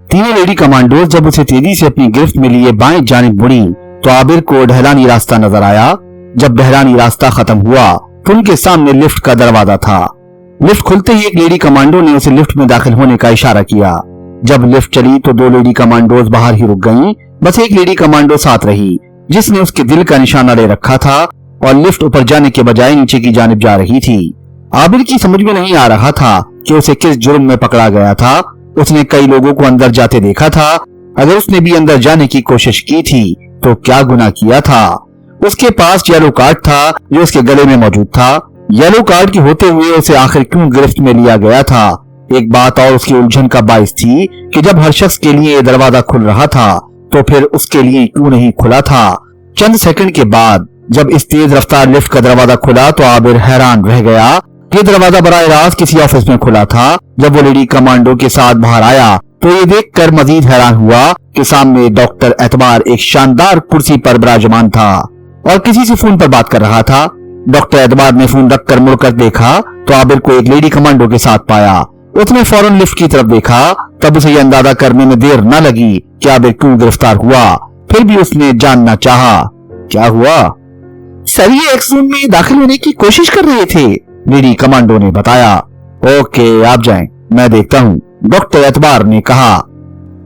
तीनों lady commandos जब उसे तेजी से अपनी गिरफ्त में लिए बाएं जानिब मुड़ी तो आबिर को ढलानी रास्ता नजर आया। जब ढलानी रास्ता खत्म हुआ तो उनके सामने लिफ्ट का दरवाजा था। लिफ्ट खुलते ही एक लेडी कमांडो ने उसे लिफ्ट में दाखिल होने का इशारा किया। जब लिफ्ट चली तो 2 लेडी कमांडोज बाहर ही रुक गईं। बस एक लेडी कमांडो साथ रही जिसने उसके दिल का निशाना ले रखा था और लिफ्ट ऊपर जाने के बजाय नीचे की जानिब जा रही थी। आबिर की समझ में नहीं आ रहा था कि उसे किस जुर्म में पकड़ा गया था। उसने कई लोगों को अंदर जाते देखा था। अगर उसने भी अंदर जाने की कोशिश की थी तो क्या गुनाह किया था। उसके पास येलो कार्ड था जो उसके गले में मौजूद था। येलो कार्ड के होते हुए उसे आखिर क्यों गिरफ्त में लिया गया था। एक बात और उसकी उलझन का बाइस थी कि जब हर शख्स के लिए दरवाजा खुल रहा था तो फिर उसके लिए क्यों नहीं खुला था। चंद सेकंड के बाद जब इस तेज रफ्तार लिफ्ट का दरवाजा खुला तो आबिर हैरान रह गया। ये दरवाजा बराह रास्त किसी ऑफिस में खुला था। जब वो लेडी कमांडो के साथ बाहर आया तो ये देखकर मजीद हैरान हुआ कि सामने डॉक्टर एतबार एक शानदार कुर्सी पर विराजमान था और किसी से फोन पर बात कर रहा था। डॉक्टर एतबार ने फोन रखकर मुड़कर देखा तो आबिर को एक लेडी कमांडो के साथ पाया। उसने फौरन लिफ्ट की तरफ देखा। तब उसे यह अंदाजा करने में देर न लगी कि आबिर क्यों गिरफ्तार हुआ। फिर भी उसने जानना चाहा, क्या हुआ? सर, ये एक्स रूम में दाखिल होने की कोशिश कर रहे थे, लेडी कमांडो ने बताया। ओके, आप जाएं, मैं देखता हूँ, डॉक्टर एतबार ने कहा।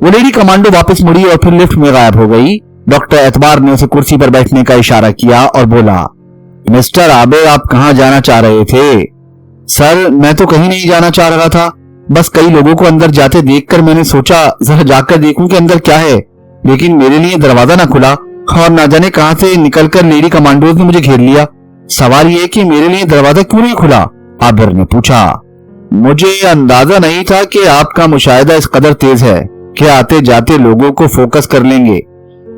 वो लेडी कमांडो वापस मुड़ी और फिर लिफ्ट में गायब हो गई। डॉक्टर एतबार ने उसे कुर्सी पर बैठने का इशारा किया और बोला, मिस्टर आबिर, आप कहाँ जाना चाह रहे थे? सर, मैं तो कहीं नहीं जाना चाह रहा था। बस कई लोगों को अंदर जाते देखकर मैंने सोचा जरा जाकर देखूं कि अंदर क्या है, लेकिन मेरे लिए दरवाजा ना खुला और ना जाने कहां से निकलकर लेडी कमांडोज ने मुझे घेर लिया। सवाल ये कि मेरे लिए दरवाजा क्यों नहीं खुला? आबिर ने पूछा। मुझे अंदाजा नहीं था कि आपका मुशाहिदा इस कदर तेज है कि आते जाते लोगों को फोकस कर लेंगे।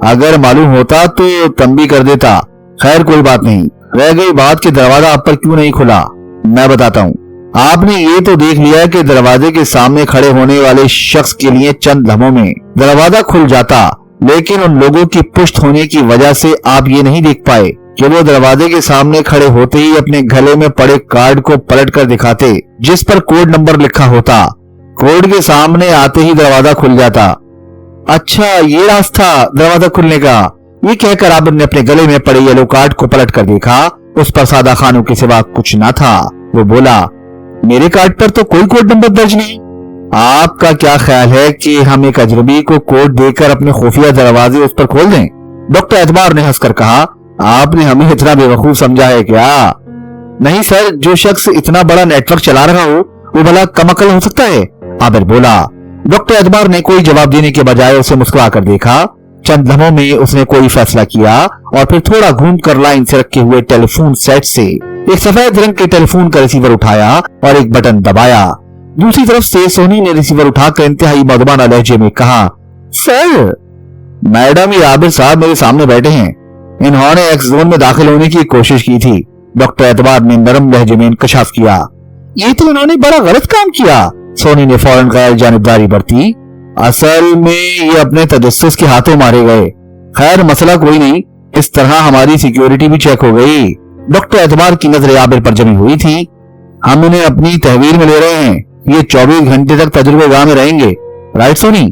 अगर मालूम होता तो तंबी कर देता। खैर, कोई बात नहीं। रह गई बात कि दरवाजा आप पर क्यों नहीं खुला, मैं बताता हूँ। आपने ये तो देख लिया कि दरवाजे के सामने खड़े होने वाले शख्स के लिए चंद लम्हों में दरवाजा खुल जाता, लेकिन उन लोगों की पुष्ट होने की वजह से आप ये नहीं देख पाए कि वो दरवाजे के सामने खड़े होते ही अपने गले में पड़े कार्ड को पलट कर दिखाते जिस पर कोड नंबर लिखा होता। कोड के सामने आते ही दरवाजा खुल जाता। अच्छा, ये रास्ता दरवाजा खुलने का। ये कहकर आबिर ने अपने गले में पड़े येलो कार्ड को पलट कर देखा। उस पर सादा खानों के सिवा कुछ न था। वो बोला, मेरे कार्ड पर तो कोई कोड नंबर दर्ज नहीं। आपका क्या ख्याल है कि हम एक अजनबी को कोड देकर अपने खुफिया दरवाजे उस पर खोल दें? डॉक्टर एतबार ने हंसकर कहा। आपने हमें इतना बेवकूफ समझा है क्या? नहीं सर, जो शख्स इतना बड़ा नेटवर्क चला रहा हो वो भला कमअकल हो सकता है, आबिर बोला। डॉक्टर एतबार ने कोई जवाब देने के बजाय उसे मुस्कुरा कर देखा। चंद लम्हों में उसने कोई फैसला किया और फिर थोड़ा घूमकर लाइन से रखे हुए टेलीफोन सेट से एक सफेद रंग के टेलीफोन का रिसीवर उठाया और एक बटन दबाया। दूसरी तरफ से सोनी ने रिसीवर उठाकर इंतहाई मदमाना लहजे में कहा, सर, मैडम, ये आबिर साहब मेरे सामने बैठे हैं। इन्होंने एक्स जोन में दाखिल होने की कोशिश की थी। डॉक्टर एतबार ने नरम लहजे में इंकशाफ किया। ये तो इन्होंने बड़ा गलत काम किया। सोनी ने फौरन गैर जानिबदारी बरती। असल में ये अपने तजस्सुस के हाथों मारे गए। खैर, मसला कोई नहीं, इस तरह हमारी सिक्योरिटी भी चेक हो गई। डॉक्टर एतबार की नजरें आबिर पर जमी हुई थी। हम इन्हें अपनी तहवील में ले रहे हैं। ये 24 घंटे तक तजुर्बेगाह में रहेंगे। राइट सोनी?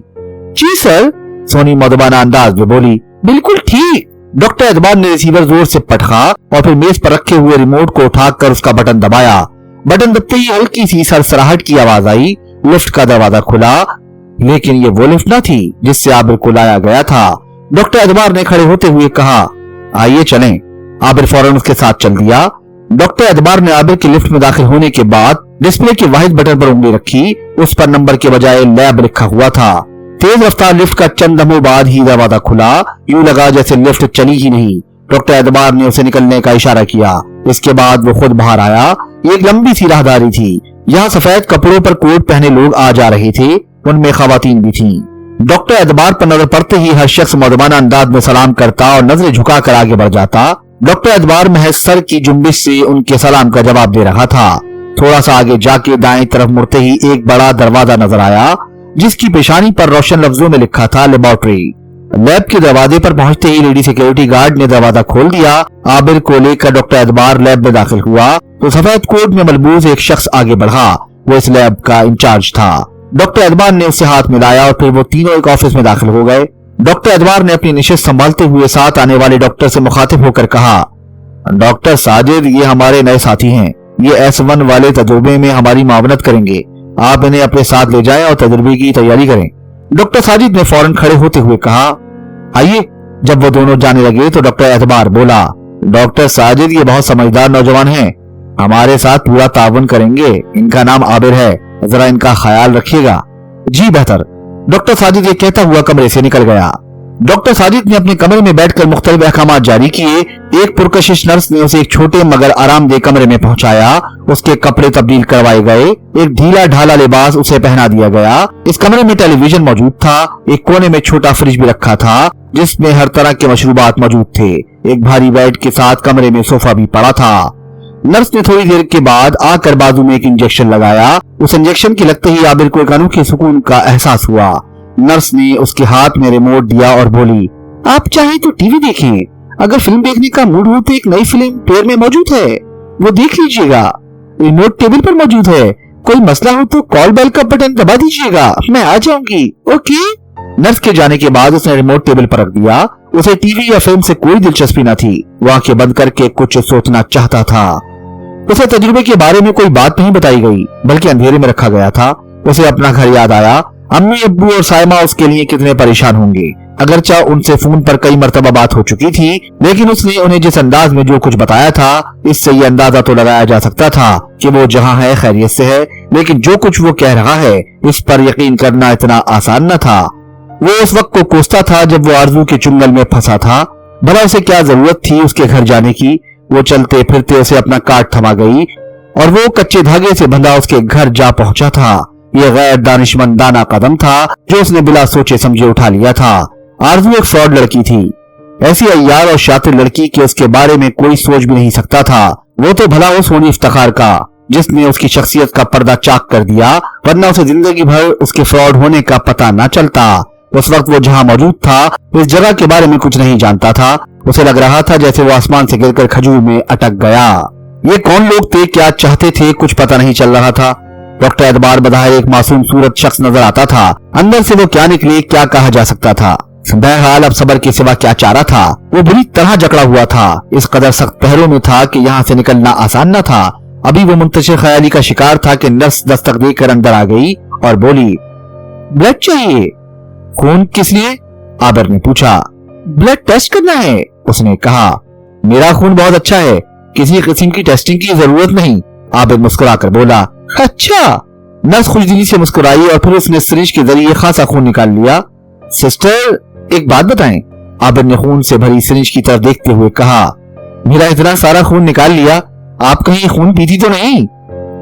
जी सर, सोनी मदबाना अंदाज में बोली। बिल्कुल ठीक। डॉक्टर एतबार ने रिसीवर जोर से पटका और फिर मेज पर रखे हुए रिमोट को उठाकर उसका बटन दबाया। बटन दबते ही हल्की सी सरसराहट की आवाज आई। लिफ्ट का दरवाजा खुला, लेकिन ये वो लिफ्ट न थी जिससे आबिर को लाया गया था। डॉक्टर एतबार ने खड़े होते हुए कहा, आइए चलें। आबिर फौरन उसके साथ चल दिया। डॉक्टर एतबार ने आबिर की लिफ्ट में दाखिल होने के बाद डिस्प्ले के वाहिद बटन पर उंगली रखी। उस पर नंबर के बजाय लैब लिखा हुआ था। तेज रफ्तार लिफ्ट का चंद लम्हों बाद ही दरवाजा खुला। यूं लगा जैसे लिफ्ट चली ही नहीं। डॉक्टर एतबार ने उसे निकलने का इशारा किया। इसके बाद वो खुद बाहर आया। एक लंबी सी राहदारी थी। यहाँ सफेद कपड़ों पर कोट पहने लोग आ जा रहे थे, उनमें खवातीन भी थीं। डॉक्टर एतबार पर नजर पड़ते ही हर शख्स मौजमाना अंदाज में सलाम करता और नजरें झुकाकर आगे बढ़ जाता। डॉक्टर एतबार महज सर की जुम्बिश से उनके सलाम का जवाब दे रहा था। थोड़ा सा आगे जाके दाएं तरफ मुड़ते ही एक बड़ा दरवाजा नजर आया जिसकी पेशानी पर रोशन लफ्जों में लिखा था लेबोरेटरी। लैब के दरवाजे पर पहुंचते ही लेडी सिक्योरिटी गार्ड ने दरवाजा खोल दिया। आबिर को लेकर डॉक्टर एतबार लैब में दाखिल हुआ तो सफेद कोट में मलबूस एक शख्स आगे बढ़ा। वो इस लैब का इंचार्ज था। डॉक्टर एतबार ने उससे हाथ मिलाया और फिर वो तीनों एक ऑफिस में दाखिल हो गए। डॉक्टर एतबार ने अपनी नशिस्त संभालते हुए साथ आने वाले डॉक्टर से मुखातिब होकर कहा, डॉक्टर साजिद, ये हमारे नए साथी हैं। ये S1 वाले तजुर्बे में हमारी मावनत करेंगे। आप इन्हें अपने साथ ले जाएं और तजुर्बे की तैयारी करें। डॉक्टर साजिद ने फौरन खड़े होते हुए कहा, आइए। जब वो दोनों जाने लगे तो डॉक्टर एतबार बोला, डॉक्टर साजिद, ये बहुत समझदार नौजवान हैं, हमारे साथ पूरा ताउन करेंगे। इनका नाम आबिर है, जरा इनका ख्याल रखिएगा। जी बेहतर। डॉक्टर साजिद ये कहता हुआ कमरे से निकल गया। डॉक्टर साजिद ने अपने कमरे में बैठकर मुख्तलिफ अहकामात जारी किए। एक पुरकशिश नर्स ने उसे एक छोटे मगर आरामदेह कमरे में पहुंचाया। उसके कपड़े तब्दील करवाए गए। एक ढीला ढाला लिबास उसे पहना दिया गया। इस कमरे में टेलीविजन मौजूद था। एक कोने में छोटा फ्रिज भी रखा था जिसमें हर तरह के मशरूबात मौजूद थे। एक भारी बेड के साथ कमरे में सोफा भी पड़ा था। नर्स ने थोड़ी देर के बाद आकर बाजू में एक इंजेक्शन लगाया। उस इंजेक्शन के लगते ही आबिर को एक अनोखे सुकून का एहसास हुआ। नर्स ने उसके हाथ में रिमोट दिया और बोली, आप चाहे तो टीवी देखें। अगर फिल्म देखने का मूड हो तो एक नई फिल्म पेयर में मौजूद है, वो देख लीजिएगा। रिमोट टेबल पर मौजूद है। कोई मसला हो तो कॉल बेल का बटन दबा दीजिएगा, मैं आ जाऊंगी। ओके। नर्स के जाने के बाद उसने रिमोट टेबल पर रख दिया। उसे टीवी या फिल्म से कोई दिलचस्पी न थी। वो आंखें बंद करके कुछ सोचना चाहता था। उसे तजुर्बे के बारे में कोई बात नहीं बताई गई, बल्कि अंधेरे में रखा गया था। उसे अपना घर याद आया। अम्मी, अब्बू और साइमा उसके लिए कितने परेशान होंगे। अगरचा उनसे फोन पर कई मर्तबा बात हो चुकी थी, लेकिन उसने उन्हें जिस अंदाज में जो कुछ बताया था, इससे ये अंदाजा तो लगाया जा सकता था कि वो जहाँ है खैरियत से है। लेकिन जो कुछ वो कह रहा है, इस पर यकीन करना इतना आसान न था। वो उस वक्त को कोसता था जब वो आरज़ू के चुंगल में फंसा था। भला उसे क्या जरूरत थी उसके घर जाने की। वो चलते फिरते उसे अपना काट थमा गई और वो कच्चे धागे से बंधा उसके घर जा पहुंचा था। ये गैर दानिशमंदाना कदम था जो उसने बिला सोचे समझे उठा लिया था। आरज़ू एक फ्रॉड लड़की थी, ऐसी अय्यार और शातिर लड़की के उसके बारे में कोई सोच भी नहीं सकता था। वो तो भला उस सोनी इफ्तिखार का जिसने उसकी शख्सियत का पर्दा चाक कर दिया, वरना उसे जिंदगी भर उसके फ्रॉड होने का पता न चलता। उस वक्त वो जहाँ मौजूद था, इस जगह के बारे में कुछ नहीं जानता था। उसे लग रहा था जैसे वो आसमान से गिरकर खजूर में अटक गया। ये कौन लोग थे, क्या चाहते थे, कुछ पता नहीं चल रहा था। डॉक्टर एतबार बज़ाहिर एक मासूम सूरत शख्स नजर आता था। अंदर से वो क्या निकले, क्या कहा जा सकता था। बहरहाल अब सबर के सिवा क्या चारा था। वो बुरी तरह जकड़ा हुआ था। इस कदर सख्त पहरों में था कि यहाँ से निकलना आसान न था। अभी वो मुंतशिर ख्याली का शिकार था कि नर्स दस्तक देकर अंदर आ गई और बोली, ब्लड चाहिए। खून किस लिए? आबिर ने पूछा। ब्लड टेस्ट करना है, उसने कहा। मेरा खून बहुत अच्छा है, किसी किस्म की टेस्टिंग की जरूरत नहीं, आबिर मुस्कुराकर बोला। अच्छा। नर्स खुशदिली से मुस्कुराई और फिर उसने सिरिंज के जरिए खासा खून निकाल लिया। सिस्टर, एक बात बताएं, आबिर ने खून से भरी सिरिंज की तरफ देखते हुए कहा। मेरा इतना सारा खून निकाल लिया, आप कहीं खून पीती तो नहीं?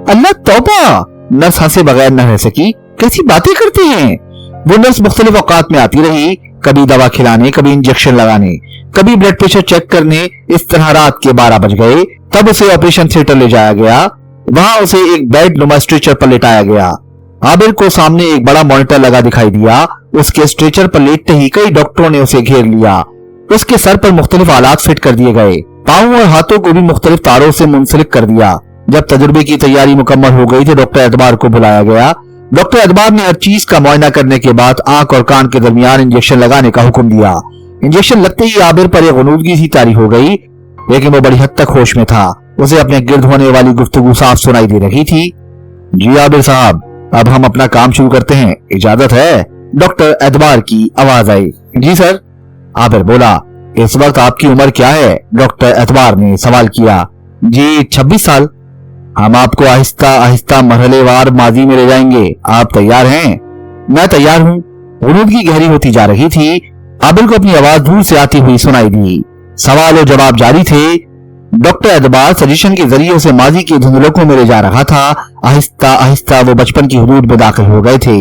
अल्लाह तौबा। नर्स हंसे बगैर न रह सकी। कैसी बातें करते हैं। वो नर्स मुख्तलिफ औकात में आती रही, कभी दवा खिलाने, कभी इंजेक्शन लगाने, कभी ब्लड प्रेशर चेक करने। इस तरह रात के 12 बज गए। तब उसे ऑपरेशन थिएटर ले जाया गया। वहां उसे एक बेड नुमा स्ट्रेचर पर लेटाया गया। आबिर को सामने एक बड़ा मॉनिटर लगा दिखाई दिया। उसके स्ट्रेचर पर लेटते ही कई डॉक्टरों ने उसे घेर लिया। उसके सर पर मुख्तलिफ आलात फिट कर दिए गए। पांव और हाथों को भी मुख्तलिफ तारों से मुंसलिक कर दिया। जब तजुर्बे की तैयारी मुकम्मल हो गई तो डॉक्टर एतबार को बुलाया गया। डॉक्टर एतबार ने हर चीज का मुआयना करने के बाद आंख और कान के दरमियान इंजेक्शन लगाने का हुक्म दिया। इंजेक्शन लगते ही आबिर पर एक गनूदगी सी तारी हो गई, लेकिन वो बड़ी हद तक होश में था। उसे अपने गिर्द होने वाली गुफ्तगू साफ सुनाई दे रही थी। जी आबिर साहब, अब हम अपना काम शुरू करते हैं, इजाजत है? डॉक्टर एतबार की आवाज आई। जी सर, आबिर बोला। इस वक्त आपकी उम्र क्या है? डॉक्टर एतबार ने सवाल किया। जी 26 साल। हम आपको आहिस्ता आहिस्ता मरहलेवार माजी में ले जाएंगे, आप तैयार हैं? मैं तैयार हूँ। गनूदगी गहरी होती जा रही थी। आबिर को अपनी आवाज दूर से आती हुई सुनाई दी। सवाल और जवाब जारी थे। डॉक्टर एतबार सजेशन के जरिए उसे माजी के धुंधलकों में ले जा रहा था। आहिस्ता आहिस्ता वो बचपन की हुदूद में दाखिल हो गए थे।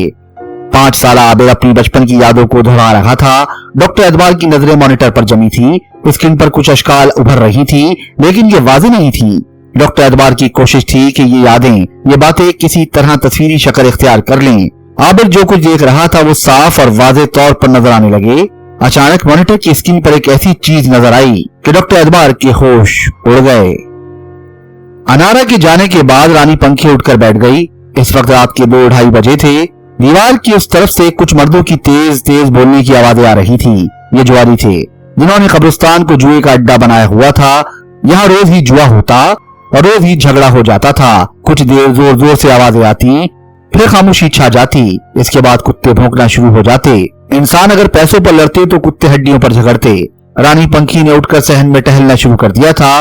5 साल आबिर अपनी बचपन की यादों को दोहरा रहा था। डॉक्टर एतबार की नजरें मॉनिटर पर जमी थी। स्क्रीन पर कुछ अशकाल उभर रही थी, लेकिन ये वाज़ेह नहीं थी। डॉक्टर एतबार की कोशिश थी कि ये यादें, ये बातें किसी तरह तस्वीरी शक्ल इख्तियार कर लें। आबिर जो कुछ देख रहा था वो साफ और वाज़ेह तौर पर नजर आने लगे। अचानक मॉनिटर की स्क्रीन पर एक ऐसी चीज नजर आई कि डॉक्टर एतबार के होश उड़ गए। अनारा के जाने के बाद रानी पंखी उठकर बैठ गई। इस वक्त रात के 2-2:30 बजे थे। दीवार की उस तरफ से कुछ मर्दों की तेज तेज बोलने की आवाजें आ रही थी। ये जुआरी थे जिन्होंने कब्रिस्तान को जुए का अड्डा बनाया हुआ था। यहाँ रोज ही जुआ होता और रोज ही झगड़ा हो जाता था। कुछ देर जोर जोर से आवाजें आती, फिर खामोशी छा जाती। इसके बाद कुत्ते भौंकना शुरू हो जाते। इंसान अगर पैसों पर लड़ते तो कुत्ते हड्डियों पर झगड़ते। रानी पंखी ने उठकर सहन में टहलना शुरू कर दिया था।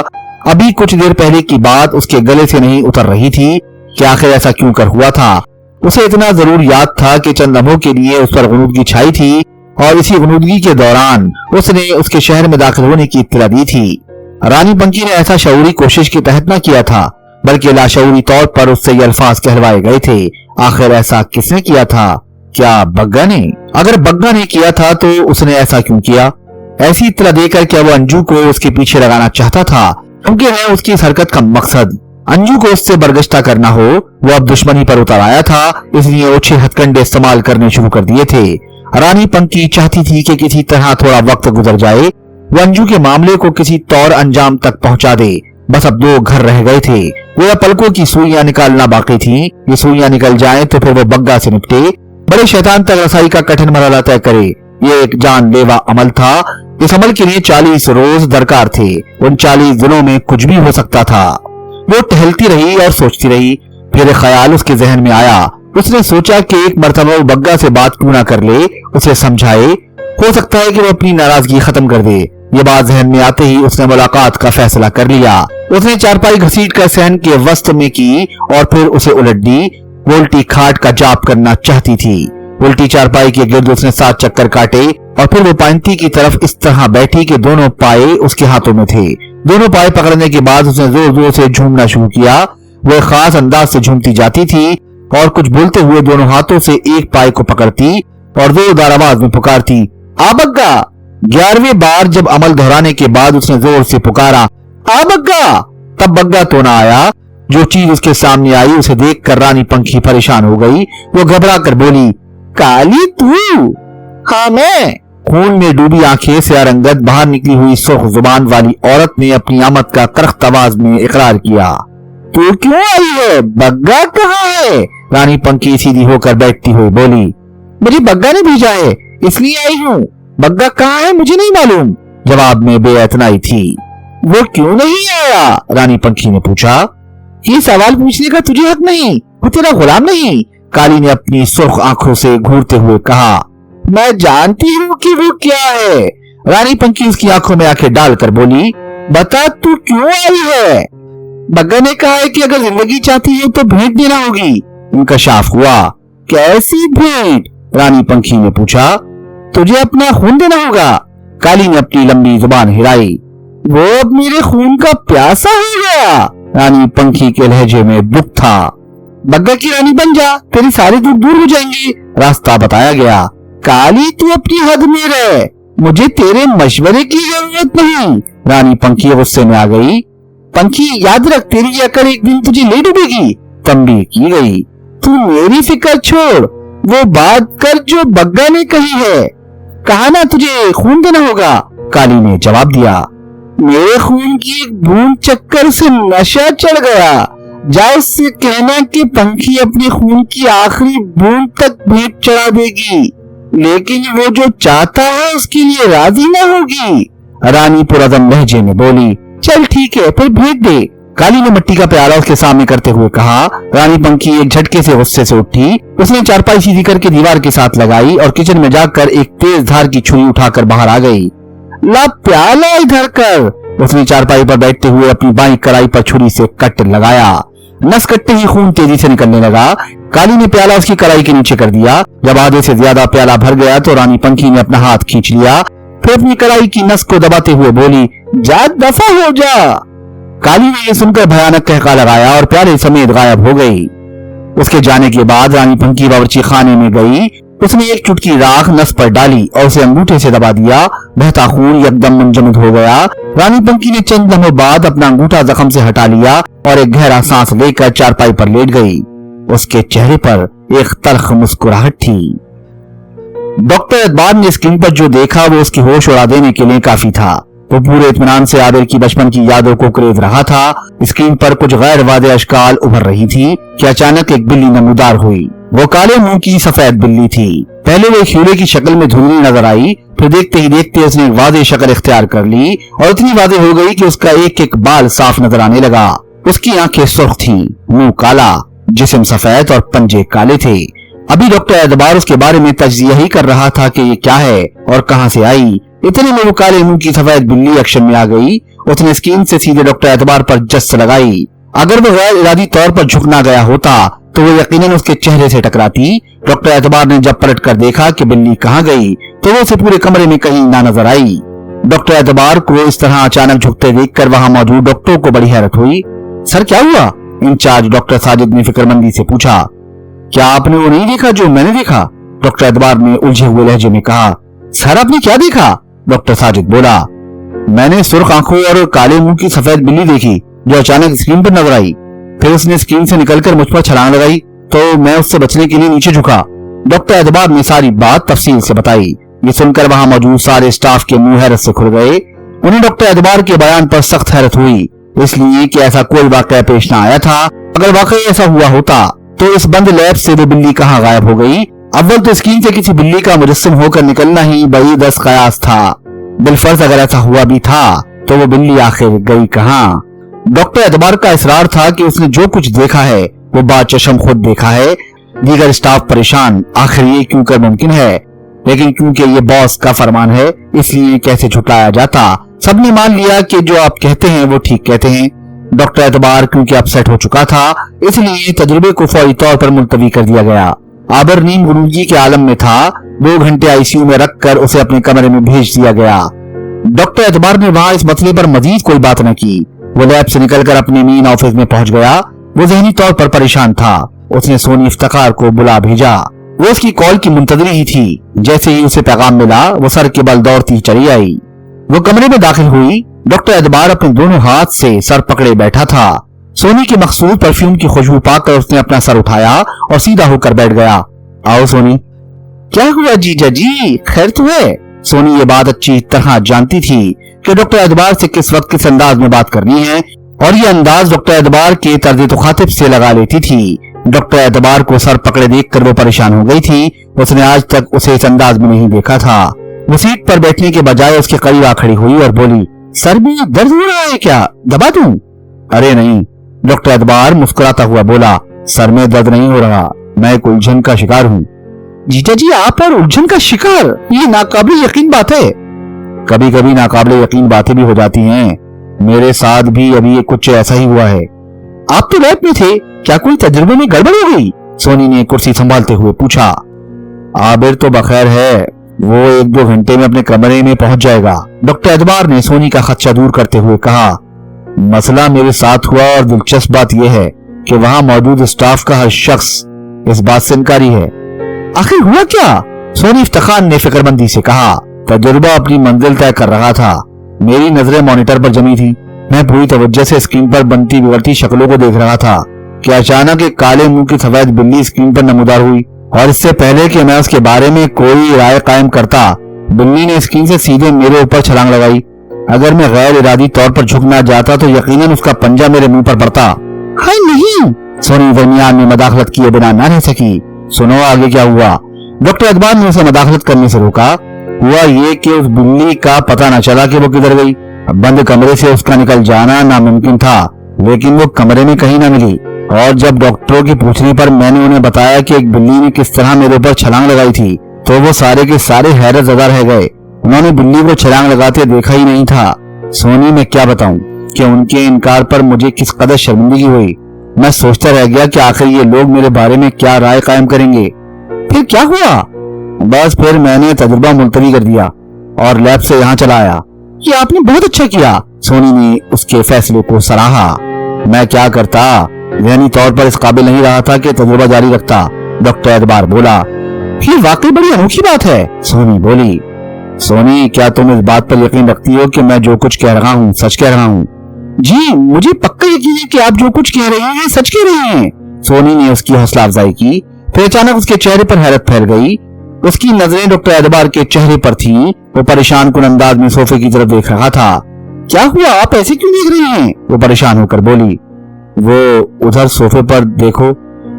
अभी कुछ देर पहले की बात उसके गले से नहीं उतर रही थी कि आखिर ऐसा क्यों कर हुआ था। उसे इतना जरूर याद था कि चंद लम्हों के लिए उस पर गुनूदगी छाई थी और इसी गुनूदगी के दौरान उसने उसके शहर में दाखिल होने की इत्तला दी थी। रानी पंखी ने ऐसा शऊरी कोशिश के तहत न किया था, बल्कि लाशऊरी तौर पर उससे ये अल्फाज कहलवाए गए थे। आखिर ऐसा किसने किया था? क्या बग्गा ने? अगर बग्गा ने किया था तो उसने ऐसा क्यों किया? ऐसी इत्तला देकर क्या वो अंजू को उसके पीछे लगाना चाहता था? क्योंकि है उसकी इस हरकत का मकसद अंजू को उससे बरगश्ता करना हो। वो अब दुश्मनी पर उतर आया था, इसलिए ओछे हथकंडे इस्तेमाल करने शुरू कर दिए थे। रानी पंखी चाहती थी कि किसी तरह थोड़ा वक्त गुजर जाए, वो अंजू के मामले को किसी तौर अंजाम तक पहुंचा दे। बस अब 2 घर रह गए थे। वो पलकों की सुइयां निकालना बाकी थी। ये सुइयां निकल जाएं तो फिर वो बग्गा से निपटे, बड़े शैतान तक रसाई का कठिन मरहला तय करे। ये एक जानलेवा अमल था। इस अमल के लिए 40 रोज दरकार थे। उन 40 दिनों में कुछ भी हो सकता था। वो टहलती रही और सोचती रही। फिर एक ख्याल उसके जहन में आया। उसने सोचा कि एक मर्तबा वो बग्गा से बात क्यों ना कर ले, उसे समझाए। हो सकता है कि वो अपनी नाराजगी खत्म कर दे। ये बात जहन में आते ही उसने मुलाकात का फैसला कर लिया। उसने चारपाई घसीट कर सहन के वस्त में की और फिर उसे उलट दी। वो उल्टी खाट का जाप करना चाहती थी। उल्टी चारपाई के गिर्द उसने 7 चक्कर काटे और फिर वो पांती की तरफ इस तरह बैठी कि दोनों पाए उसके हाथों में थे। दोनों पाए पकड़ने के बाद उसने जोर जोर से झूमना शुरू किया। वो एक खास अंदाज से झूमती जाती थी और कुछ बोलते हुए दोनों हाथों से एक पाए को पकड़ती और जोरदार आवाज में पुकारती, आ बग्गा। 11वें बार जब अमल दोहराने के बाद उसने जोर से पुकारा, आ बग्गा। तब बग्गा तो ना आया। जो चीज उसके सामने आई उसे देखकर रानी पंखी परेशान हो गई। वो घबरा कर बोली, काली तू? हाँ मैं। खून में डूबी आंखें से रंगत बाहर निकली हुई सुर्ख जुबान वाली औरत ने अपनी आमद का करख्त आवाज में इकरार किया। तू क्यों आई है? बग्गा कहाँ है? रानी पंखी सीधी होकर बैठती हुई बोली, मुझे बग्गा ने भेजा है, इसलिए आई हूँ। बग्गा कहाँ है मुझे नहीं मालूम। जवाब में बेअतनाई थी। वो क्यों नहीं आया? रानी पंखी ने पूछा। ये सवाल पूछने का तुझे हक नहीं, वो तेरा गुलाम नहीं। काली ने अपनी सुर्ख आंखों से घूरते हुए कहा, मैं जानती हूँ कि वो क्या है। रानी पंखी उसकी आंखों में आंखें डालकर बोली, बता तू क्यों आई है? बग्गा ने कहा है कि अगर जिंदगी चाहती है तो भेंट देना होगी। इंकशाफ हुआ। कैसी भेंट? रानी पंखी ने पूछा। तुझे अपना खून देना होगा। काली ने अपनी लंबी जुबान हिलाई। वो अब मेरे खून का प्यासा हो गया। रानी पंखी के लहजे में दुख था। बग्गा की रानी बन जा, तेरी सारी दुख दूर हो जाएंगे। रास्ता बताया गया। काली तू अपनी हद में रह, मुझे तेरे मशवरे की जरूरत नहीं। रानी पंखी गुस्से में आ गई। पंखी याद रख, तेरी अकड़ एक दिन तुझे ले डूबेगी। तंबीह की गई। तू मेरी फिक्र छोड़, वो बात कर जो बग्गा ने कही है। कहा ना तुझे खून देना होगा। काली ने जवाब दिया, मेरे खून की एक बूंद चक्कर से नशा चढ़ गया। जा उससे कहना कि पंखी अपने खून की आखिरी बूंद तक भेंट चढ़ा देगी, लेकिन वो जो चाहता है उसके लिए राजी न होगी। रानी पुरअज़म लहजे में बोली, चल ठीक है, फिर भेंट दे। काली ने मिट्टी का प्याला उसके सामने करते हुए कहा। रानी पंखी एक झटके से गुस्से से उठी। उसने चारपाई सीधी करके दीवार के साथ लगाई और किचन में जाकर एक तेज धार की छुरी उठाकर बाहर आ गई। ला प्याला इधर कर। उसने चारपाई पर बैठते हुए अपनी बाईं कलाई पर छुरी से कट लगाया। नस कटते ही खून तेजी से निकलने लगा। काली ने प्याला उसकी कलाई के नीचे कर दिया। जब आधे से ज्यादा प्याला भर गया तो रानी पंखी ने अपना हाथ खींच लिया। फिर अपनी कलाई की नस को दबाते हुए बोली, जा दफा हो जा। काली ने यह सुनकर भयानक कहका लगाया और प्याले समेत गायब हो गई। उसके जाने के बाद रानी पंखी बावर्ची खाने में गई। उसने एक चुटकी राख नस पर डाली और उसे अंगूठे से दबा दिया। बहता खून एकदम मुंजमद हो गया। रानी पंखी ने चंद लम्हों बाद अपना अंगूठा जख्म से हटा लिया और एक गहरा सांस लेकर चारपाई पर लेट गई। उसके चेहरे पर एक तल्ख मुस्कुराहट थी। डॉक्टर एतबार ने स्क्रीन पर जो देखा वो उसकी होश उड़ा देने के लिए काफी था। वो पूरे इत्मीनान से आबिर की बचपन की यादों को कुरेद रहा था। स्क्रीन पर कुछ गैर वादे अशकाल उभर रही थी कि अचानक एक बिल्ली नमूदार हुई। वो काले मुंह की सफेद बिल्ली थी। पहले वो एक हीरे की शक्ल में धुंधली नजर आई, फिर देखते ही देखते उसने एक वादे शक्ल इख्तियार कर ली और इतनी वादे हो गई कि उसका एक एक बाल साफ नजर आने लगा। उसकी आंखें सुर्ख थीं, मुंह काला, जिस्म सफेद और पंजे काले थे। अभी डॉक्टर एतबार उसके बारे में तज्जिया ही कर रहा था कि ये क्या है और कहां से आई। इतने में वो काले मुंह की सफेद बिल्ली एक्शन में आ गई। उसने स्किन से सीधे डॉक्टर एतबार पर जस्त लगाई। अगर वो गैर इरादी तौर पर झुकना गया होता तो वो यकीनन उसके चेहरे से टकराती। डॉक्टर एतबार ने जब पलट कर देखा कि बिल्ली कहां गई तो वो उसे पूरे कमरे में कहीं ना नजर आई। डॉक्टर एतबार को इस तरह अचानक झुकते देखकर वहां मौजूद डॉक्टरों को बड़ी हैरत हुई। सर क्या हुआ? इंचार्ज डॉक्टर साजिद ने फिक्रमंदी से पूछा। क्या आपने वो नहीं देखा जो मैंने देखा? डॉक्टर एतबार ने उलझे हुए लहजे में कहा। सर आपने क्या देखा? डॉक्टर साजिद बोला। मैंने सुर्ख आंखों और काले मुंह की सफेद बिल्ली देखी जो अचानक स्क्रीन पर नजर आई। फिर उसने स्क्रीन से निकलकर मुझ पर छलांग लगाई तो मैं उससे बचने के लिए नीचे झुका। डॉक्टर एतबार ने सारी बात तफसील से बताई। ये सुनकर वहां मौजूद सारे स्टाफ के मुंह हैरत से खुल गए। उन्हें डॉक्टर एतबार के बयान पर सख्त हैरत हुई, इसलिए कि ऐसा कोई वाकया पेश न आया था। अगर वाकई ऐसा हुआ होता तो इस बंद लैब से वो बिल्ली कहाँ गायब हो गई? अव्वल तो स्क्रीन से किसी बिल्ली का मुजस्सम होकर निकलना ही बड़ी दस कयास था। बिलफर्ज अगर ऐसा हुआ भी था तो वो बिल्ली आखिर गई कहाँ? डॉक्टर एतबार का इसरार था कि उसने जो कुछ देखा है वो बाचशम खुद देखा है। दीगर स्टाफ परेशान, आखिर ये क्यों कर मुमकिन है, लेकिन क्योंकि ये बॉस का फरमान है इसलिए कैसे झुटलाया जाता। सबने मान लिया कि जो आप कहते हैं वो ठीक कहते हैं। डॉक्टर एतबार क्योंकि अपसेट हो चुका था इसलिए तजुर्बे को फौरी तौर पर मुलतवी कर दिया गया। आबर नीम गुरूजी के आलम में था। 2 घंटे आईसीयू में रखकर उसे अपने कमरे में भेज दिया गया। डॉक्टर एतबार ने वहां इस मसले पर मजीद कोई बात न की। वो लैब से निकलकर अपने मेन ऑफिस में पहुंच गया। वो जहनी तौर पर परेशान था। उसने सोनी इफ्तिखार को बुला भेजा। वो उसकी कॉल की मुंतजरी ही थी। जैसे ही उसे पैगाम मिला वो सर के बल दौड़ती चली आई। वो कमरे में दाखिल हुई। डॉक्टर एतबार अपने दोनों हाथ से सर पकड़े बैठा था। सोनी के मखसूस परफ्यूम की खुशबू पाकर उसने अपना सर उठाया और सीधा होकर बैठ गया। आओ सोनी। क्या हुआ जीजा जी, खैर तो है? सोनी ये बात अच्छी तरह जानती थी कि डॉक्टर एतबार से किस वक्त किस अंदाज में बात करनी है और ये अंदाज डॉक्टर एतबार के तर्ज तुखातिब से लगा लेती थी। डॉक्टर एतबार को सर पकड़े देखकर वो परेशान हो गई थी। उसने आज तक उसे इस अंदाज में नहीं देखा था। वो सीट पर बैठने के बजाय उसके करीब आ खड़ी हुई और बोली, सर में दर्द हो रहा है क्या, दबा दूं? अरे नहीं, डॉक्टर एतबार मुस्कुराता हुआ बोला। सर में दर्द नहीं हो रहा, मैं एक उलझन का शिकार हूँ। जीजा जी आप और उलझन का शिकार, ये नाकाबिल यकीन बात है। कभी कभी नाकाबिल यकीन बातें भी हो जाती हैं। मेरे साथ भी अभी ये कुछ ऐसा ही हुआ है। आप तो लैब में थे, क्या कोई तजुर्बे में गड़बड़ हो गई? सोनी ने कुर्सी संभालते हुए पूछा। आबिर तो बखैर है, वो 1-2 घंटे में अपने कमरे में पहुंच जाएगा। डॉक्टर एतबार ने सोनी का खदशा दूर करते हुए कहा। मसला मेरे साथ हुआ और दिलचस्प बात यह है कि वहां मौजूद स्टाफ का हर शख्स इस बात से इनकारी है। आखिर हुआ क्या? सोनी इफ्तिखार ने फिक्रमंदी से कहा। तजुर्बा अपनी मंजिल तय कर रहा था। मेरी नजरें मॉनिटर पर जमी थी। मैं पूरी तवज्जो से स्क्रीन पर बनती बिगड़ती शक्लों को देख रहा था कि अचानक एक काले मुंह की सफेद बिल्ली स्क्रीन पर नमूदार हुई और इससे पहले कि मैं उसके बारे में कोई राय कायम करता, बिल्ली ने स्क्रीन से सीधे मेरे ऊपर छलांग लगाई। अगर मैं गैर इरादी तौर पर झुक ना जाता तो यकीनन उसका पंजा मेरे मुंह पर पड़ता। हाय नहीं, सोनी दरमियान में मदाखलत किए बिना न रह सकी। सुनो आगे क्या हुआ? डॉक्टर एतबार ने उसे मदाखलत करने से रोका। हुआ ये कि उस बिल्ली का पता न चला कि वो किधर गई। बंद कमरे से उसका निकल जाना नामुमकिन था, लेकिन वो कमरे में कहीं न मिली। और जब डॉक्टरों के पूछने पर मैंने उन्हें बताया कि एक बिल्ली ने किस तरह मेरे ऊपर छलांग लगाई थी तो वो सारे के सारे हैरत ज़दा रह गए। उन्होंने बिल्ली को छलांग लगाते देखा ही नहीं था। सोनी मैं क्या बताऊं कि उनके इनकार पर मुझे किस कदर शर्मिंदगी हुई। मैं सोचता रह गया कि आखिर ये लोग मेरे बारे में क्या राय कायम करेंगे। फिर क्या हुआ? बस फिर मैंने तजुर्बा मुलतवी कर दिया और लैब से यहाँ चला आया। ये आपने बहुत अच्छा किया। सोनी ने उसके फैसले को सराहा। मैं क्या करता, ज़हनी तौर पर इस काबिल नहीं रहा था कि तजुर्बा जारी रखता। डॉक्टर एतबार बोला। ये वाकई बड़ी अनोखी बात है, सोनी बोली। सोनी क्या तुम इस बात पर यकीन रखती हो कि मैं जो कुछ कह रहा हूँ सच कह रहा हूँ? जी मुझे पक्का यकीन है कि आप जो कुछ कह रहे हैं सच कह रहे हैं। सोनी ने उसकी हौसला अफजाई की। फिर अचानक उसके चेहरे पर हैरत फैल गई। उसकी नजरें डॉक्टर एतबार के चेहरे पर थीं। वो परेशान कुन अंदाज में सोफे की तरफ देख रहा था। क्या हुआ, आप ऐसे क्यों देख रहे हैं? वो परेशान होकर बोली। वो उधर सोफे पर देखो।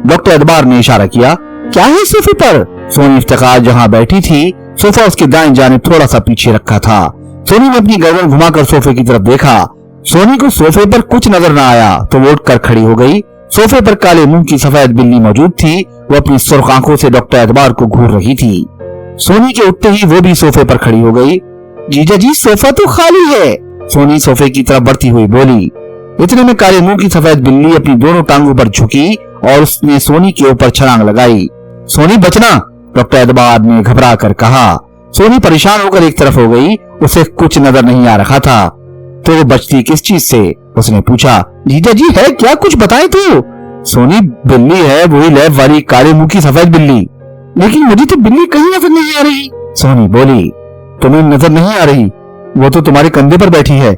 डॉक्टर एतबार ने इशारा किया। क्या है सोफे पर? सोनी इफ्तिखार जहाँ बैठी थी, सोफा उसके दाएं जाने थोड़ा सा पीछे रखा था। सोनी ने अपनी गर्दन घुमाकर सोफे की तरफ देखा। सोनी को सोफे पर कुछ नजर न आया तो वो उठकर खड़ी हो गई। सोफे पर काले मुंह की सफेद बिल्ली मौजूद थी। वो अपनी सुर्ख आंखों से डॉक्टर एतबार को घूर रही थी। सोनी के उठते ही वो भी सोफे पर खड़ी हो गई। जीजा जी, सोफा तो खाली है। सोनी सोफे की तरफ बढ़ती हुई बोली। इतने में काले मुंह की सफेद बिल्ली अपनी दोनों टांगों पर झुकी और उसने सोनी के ऊपर छलांग लगाई। सोनी बचना, डॉक्टर एतबार ने घबरा कर कहा। सोनी परेशान होकर एक तरफ हो गई। उसे कुछ नजर नहीं आ रहा था। तो वो बचती किस चीज से? उसने पूछा। जीजा जी, है क्या? कुछ बताए तो। सोनी, बिल्ली है, वही लैब वाली काले मुंह की सफेद बिल्ली। लेकिन मुझे तो बिल्ली कहीं नजर नहीं आ रही। सोनी बोली। तुम्हें नजर नहीं आ रही? वो तो तुम्हारे कंधे पर बैठी है,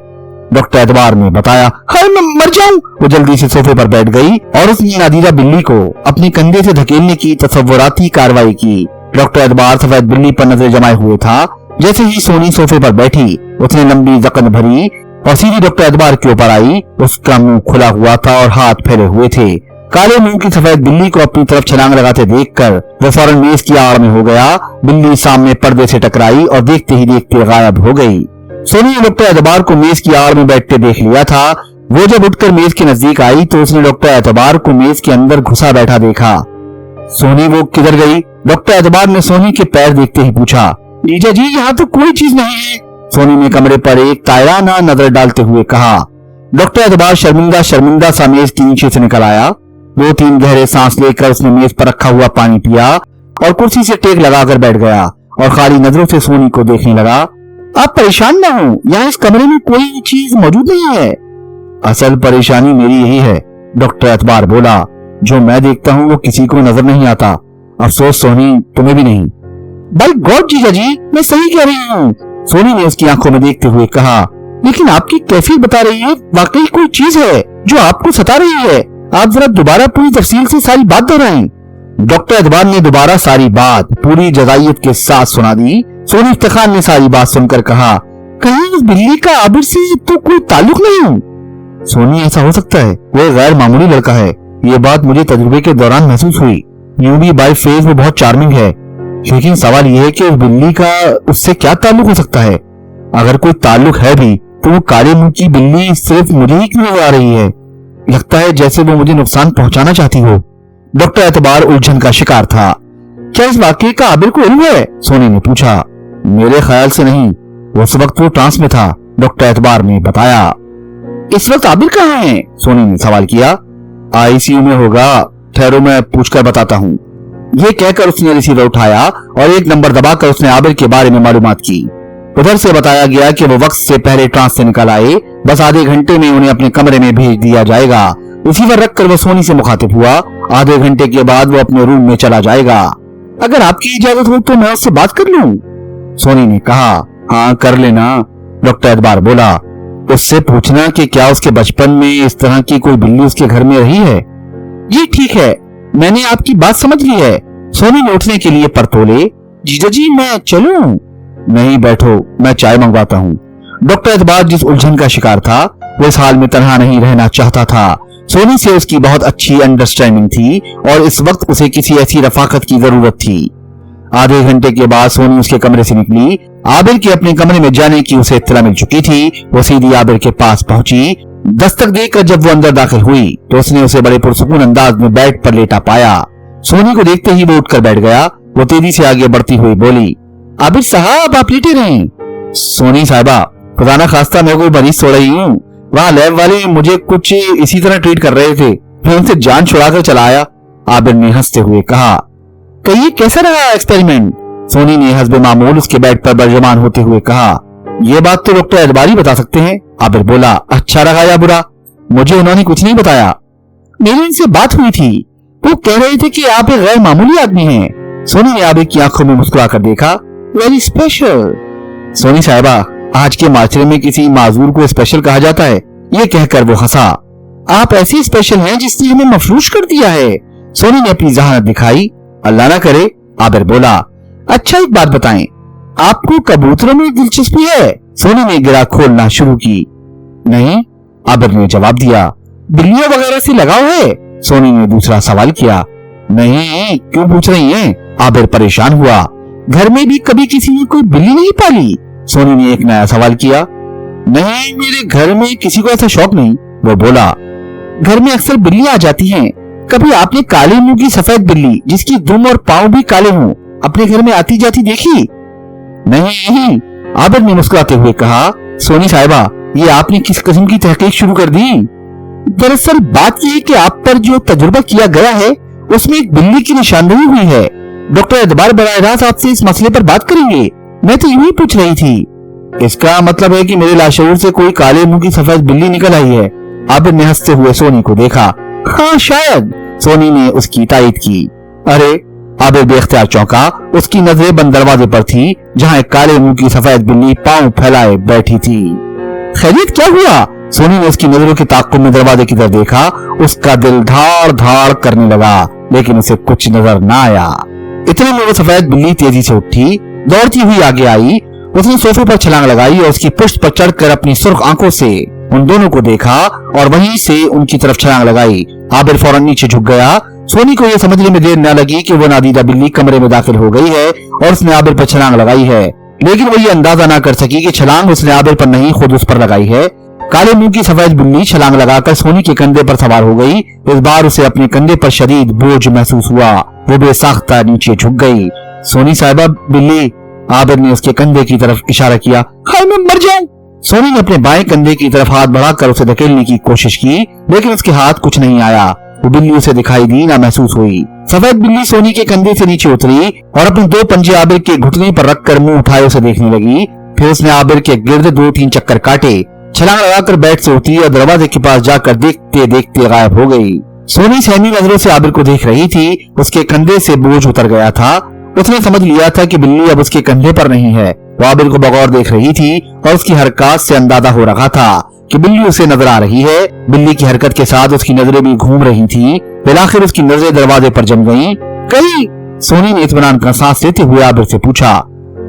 डॉक्टर एतबार ने बताया। हाय, मैं मर जाऊं। वो जल्दी से सोफे पर बैठ गई और उसने नादीरा बिल्ली को अपने कंधे से धकेलने की तसव्वुराती कार्रवाई की। डॉक्टर एतबार सफेद बिल्ली पर नजर जमाए हुए था। जैसे ही सोनी सोफे पर बैठी, उसने लंबी जकन भरी और सीधी डॉक्टर एतबार के ऊपर आई। उसका मुंह खुला हुआ था और हाथ फैले हुए थे। काले मुंह की सफेद बिल्ली को अपनी तरफ छलांग लगाते देखकर वो फौरन मेज की आड़ में हो गया। बिल्ली सामने पर्दे से टकराई और देखते ही देखते गायब हो गई। सोनी ने डॉक्टर एतबार को मेज की आड़ में बैठते देख लिया था। वो जब उठकर मेज के नजदीक आई तो उसने डॉक्टर एतबार को मेज के अंदर घुसा बैठा देखा। सोनी, वो किधर गई? डॉक्टर एतबार ने सोनी के पैर देखते ही पूछा। जीजा जी, यहाँ तो कोई चीज नहीं है। सोनी ने कमरे पर एक तायराना नजर डालते हुए कहा। डॉक्टर एतबार शर्मिंदा शर्मिंदा सा मेज के नीचे से निकल आया। 2-3 गहरे सांस लेकर उसने मेज पर रखा हुआ पानी पिया और कुर्सी से टेक लगाकर बैठ गया और खाली नजरों से सोनी को देखने लगा। आप परेशान ना हो, यहाँ इस कमरे में कोई चीज मौजूद नहीं है। असल परेशानी मेरी यही है, डॉक्टर एतबार बोला। जो मैं देखता हूँ वो किसी को नजर नहीं आता। अफसोस सोनी, तुम्हें भी नहीं। बाय गॉड जीजा जी, मैं सही कह रही हूँ, सोनी ने उसकी आंखों में देखते हुए कहा। लेकिन आपकी कैफियत बता रही है वाकई कोई चीज है जो आपको सता रही है। आप जरा दोबारा पूरी तफसील से सारी बात दोहराएं। डॉक्टर एतबार ने दोबारा सारी बात पूरी जजाइयत के साथ सुना दी। सोनी इफ्तिखार ने सारी बात सुनकर कहा, कहीं उस बिल्ली का आबिर से तो कोई ताल्लुक नहीं? सोनी, ऐसा हो सकता है, वो गैर मामूली लड़का है। ये बात मुझे तजुर्बे के दौरान महसूस हुई। यूं भी बाय फेस वो बहुत चार्मिंग है, लेकिन सवाल यह है कि उस बिल्ली का उससे क्या ताल्लुक हो सकता है? अगर कोई ताल्लुक है भी तो वो काले मुंह की बिल्ली सिर्फ मुझे ही क्यों आ रही है? लगता है जैसे वो मुझे नुकसान पहुंचाना चाहती हो। डॉक्टर एतबार उलझन का शिकार था। क्या इस वाकये का आबिर को इल्म है? सोनी ने पूछा। मेरे ख्याल से नहीं, उस वक्त वो ट्रांस में था, डॉक्टर एतबार ने बताया। इस वक्त आबिर कहाँ है? सोनी ने सवाल किया। आईसीयू में होगा, ठहरो मैं पूछकर बताता हूँ। ये कहकर उसने रिसीवर उठाया और एक नंबर दबाकर उसने आबिर के बारे में मालूमात की। उधर से बताया गया कि वो वक्त से पहले ट्रांस से निकल आए, बस आधे घंटे में उन्हें अपने कमरे में भेज दिया जाएगा। रिसीवर रखकर वो सोनी से मुखातिब हुआ। आधे घंटे के बाद वो अपने रूम में चला जाएगा। अगर आपकी इजाजत हो तो मैं उससे बात कर लूं? सोनी ने कहा। हाँ, कर लेना, डॉक्टर एतबार बोला। उससे पूछना कि क्या उसके बचपन में इस तरह की कोई बिल्ली उसके घर में रही है। ये ठीक है, मैंने आपकी बात समझ ली है। सोनी ने उठने के लिए पर तोले। जीजा जी, मैं चलूं? नहीं, बैठो, मैं चाय मंगवाता हूँ। डॉक्टर एतबार जिस उलझन का शिकार था वो इस हाल में तन्हा नहीं रहना चाहता था। सोनी से उसकी बहुत अच्छी अंडरस्टैंडिंग थी और इस वक्त उसे किसी ऐसी रफाकत की जरूरत थी। आधे घंटे के बाद सोनी उसके कमरे से निकली। आबिर के अपने कमरे में जाने की उसे इत्तला मिल चुकी थी। वो सीधी आबिर के पास पहुंची। दस्तक देकर जब वो अंदर दाखिल हुई तो उसने उसे बड़े पुरसुकून अंदाज में बेड पर लेटा पाया। सोनी को देखते ही वो उठकर बैठ गया। वो तेजी से आगे बढ़ती हुई बोली, आबिर साहब, आप लेटे रहें। सोनी साहिबा, खुदा ना खास्ता मैं कोई मरीज सो रही हूँ। वहाँ लैब वाले मुझे कुछ इसी तरह ट्रीट कर रहे थे, मैं उनसे जान छुड़ाकर चला आया। आबिर ने हंसते हुए कहा। कहिए, कैसा रहा एक्सपेरिमेंट? सोनी ने हस्बे मामूल उसके बेड पर बर्जमान होते हुए कहा। ये बात तो डॉक्टर एतबार ही बता सकते हैं। आबिर बोला। अच्छा रहा या बुरा? मुझे उन्होंने कुछ नहीं बताया। मेरी उनसे बात हुई थी, वो कह रहे थे कि आप एक गैर मामूली आदमी हैं। सोनी ने आबिर की आंखों में मुस्कुरा कर देखा। Very special. सोनी साहिबा, आज के माशरे में किसी माजूर को स्पेशल कहा जाता है? ये कहकर वो हंसा। आप ऐसे स्पेशल हैं जिसने हमें मफरूश कर दिया है। सोनी ने अपनी जहानत दिखाई। अल्लाह ना करे, आबिर बोला। अच्छा, एक बात बताएं, आपको कबूतरों में दिलचस्पी है? सोनी ने गिरा खोलना शुरू की। नहीं, आबिर ने जवाब दिया। बिल्लियों वगैरह से लगाव है? सोनी ने दूसरा सवाल किया। नहीं, क्यों पूछ रही हैं? आबिर परेशान हुआ। घर में भी कभी किसी ने कोई बिल्ली नहीं पाली? सोनी ने एक नया सवाल किया। नहीं, मेरे घर में किसी को ऐसा शौक नहीं, वो बोला। घर में अक्सर बिल्ली आ जाती हैं। कभी आपने काले मुंह की सफेद बिल्ली जिसकी दुम और पांव भी काले हों अपने घर में आती जाती देखी? नहीं, आबिर ने मुस्कुराते हुए कहा। सोनी साहिबा, ये आपने किस किस्म की तहकीक शुरू कर दी? दरअसल बात यह है कि आप पर जो तजुर्बा किया गया है उसमें एक बिल्ली की निशानदेही हुई है। डॉक्टर एतबार बराह रास्त आपसे इस मसले पर बात करेंगे। मैं तो यूं ही पूछ रही थी। इसका मतलब है कि मेरे लाशऊर से कोई काले मुंह की सफेद बिल्ली निकल आई है? आबिर ने हंसते हुए सोनी को देखा। हाँ शायद, सोनी ने उसकी तायीद की। अरे, आबिर बेख्तियार चौंका। उसकी नजरें बंद दरवाजे पर थी जहां एक काले मुंह की सफेद बिल्ली पांव फैलाए बैठी थी। खैरियत क्या हुआ? सोनी ने उसकी नजरों के ताक़ुब में दरवाजे की तरफ देखा। उसका दिल धाड़ धाड़ करने लगा, लेकिन उसे कुछ नजर न आया। इतने में वो सफेद बिल्ली तेजी से उठी, दौड़ती हुई आगे आई। उसने सोफे पर छलांग लगाई और उसकी पुश्त पर चढ़कर अपनी सुर्ख आंखों से उन दोनों को देखा और वहीं से उनकी तरफ छलांग लगाई। आबिर फौरन नीचे झुक गया। सोनी को यह समझने में देर न लगी कि वो नादीदा बिल्ली कमरे में दाखिल हो गई है और उसने आबिर पर छलांग लगाई है, लेकिन वो ये अंदाजा ना कर सकी कि छलांग उसने आबिर पर नहीं, खुद उस पर लगाई है। काले मुंह की सफेद बिल्ली छलांग लगाकर सोनी के कंधे पर सवार हो गई। इस बार उसे अपने कंधे पर शदीद बोझ महसूस हुआ। वो बेसाख्ता नीचे झुक गई। सोनी साहिबा, बिल्ली। आबिर ने उसके कंधे की तरफ इशारा किया। हाय, मैं मर जाऊं। सोनी ने अपने बाएं कंधे की तरफ हाथ बढ़ाकर उसे धकेलने की कोशिश की, लेकिन उसके हाथ कुछ नहीं आया। वो बिल्ली उसे दिखाई दी ना महसूस हुई। सफेद बिल्ली सोनी के कंधे से नीचे उतरी और अपने दो पंजे आबिर के घुटने पर रखकर मुंह उठाए उसे देखने लगी। फिर उसने आबिर के गिर्द 2-3 चक्कर काटे, छलांग लगाकर बेड से उतरी और दरवाजे के पास जाकर देखते देखते गायब हो गई। सोनी सहमी नजरों से आबिर को देख रही थी। उसके कंधे से बोझ उतर गया था। उसने समझ लिया था कि बिल्ली अब उसके कंधे पर नहीं है। वो आबिर को बगौर देख रही थी और उसकी हरकत से अंदाजा हो रहा था कि बिल्ली उसे नजर आ रही है। बिल्ली की हरकत के साथ उसकी नजरें भी घूम रही थी। फिर उसकी नजरें दरवाजे पर जम गईं। गई? सोनी ने इत्मीनान का सांस लेते हुए आबिर से पूछा।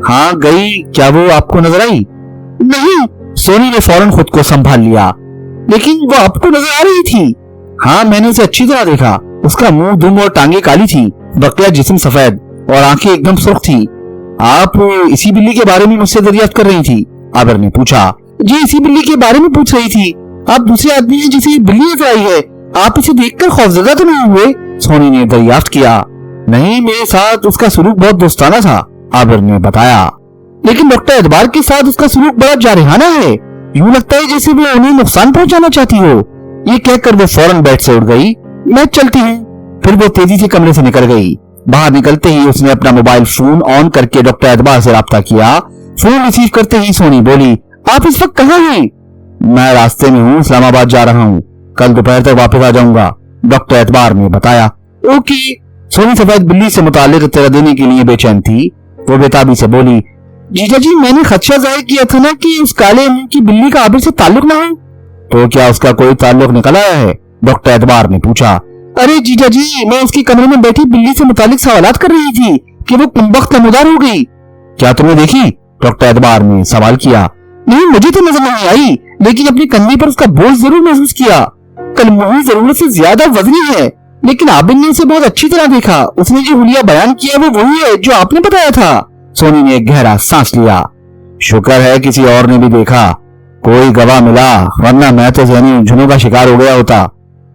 हाँ गई। क्या वो आपको नजर आई? नहीं, सोनी ने फौरन खुद को संभाल लिया। लेकिन वो आपको नजर आ रही थी। हाँ, मैंने उसे अच्छी तरह देखा। उसका मुंह, दुम और टांगे काली थी, बकिया जिस्म सफेद और आंखें एकदम सुर्ख थी। आप इसी बिल्ली के बारे में मुझसे दरियाफ्त कर रही थी? आबिर ने पूछा। जी, इसी बिल्ली के बारे में पूछ रही थी। आप दूसरे आदमी हैं जिसे बिल्ली नजर आई है। आप इसे देखकर खौफजदा तो नहीं हुए? सोनी ने दरियाफ्त किया। नहीं, मेरे साथ उसका सलूक बहुत दोस्ताना था, आबिर ने बताया। लेकिन डॉक्टर एतबार के साथ उसका सलूक बड़ा जारहाना है। यूं लगता है जैसे वो उन्हें नुकसान पहुंचाना चाहती हो। ये कहकर वो फौरन बेड से उठ गई। मैं चलती हूँ। फिर वो तेजी से कमरे से निकल गई। बाहर निकलते ही उसने अपना मोबाइल फोन ऑन करके डॉक्टर एतबार से राब्ता किया। फोन रिसीव करते ही सोनी बोली, आप इस वक्त कहाँ हैं? मैं रास्ते में हूँ, इस्लामाबाद जा रहा हूँ। कल दोपहर तक वापस आ जाऊंगा, डॉक्टर एतबार ने बताया। ओके। सोनी सफेद बिल्ली से मुताल्लिक इत्तला देने के लिए बेचैन थी। वो बेताबी से बोली, जीजा जी, मैंने खदशा जाहिर किया था ना कि उस काले मुंह की बिल्ली का आबिर से ताल्लुक ना हो। तो क्या उसका कोई ताल्लुक निकल आया है? डॉक्टर एतबार ने पूछा। अरे जीजा जी, मैं उसके कमरे में बैठी बिल्ली से मुताल्लिक सवालात कर रही थी कि वो कमबख्त नमूदार हो गई। क्या तुमने देखी? डॉक्टर एतबार ने सवाल किया। नहीं, मुझे तो नजर नहीं आई, लेकिन अपने कंधे पर उसका बोझ जरूर महसूस किया। कल मुंह जरूरत से ज्यादा वजनी है, लेकिन आबिर ने उसे बहुत अच्छी तरह देखा। उसने जो हुलिया बयान किया वो वही है जो आपने बताया था। सोनी ने एक गहरा सांस लिया। शुक्र है किसी और ने भी देखा, कोई गवाह मिला, वरना मैं तो ज़हनी जुनून का शिकार हो गया होता।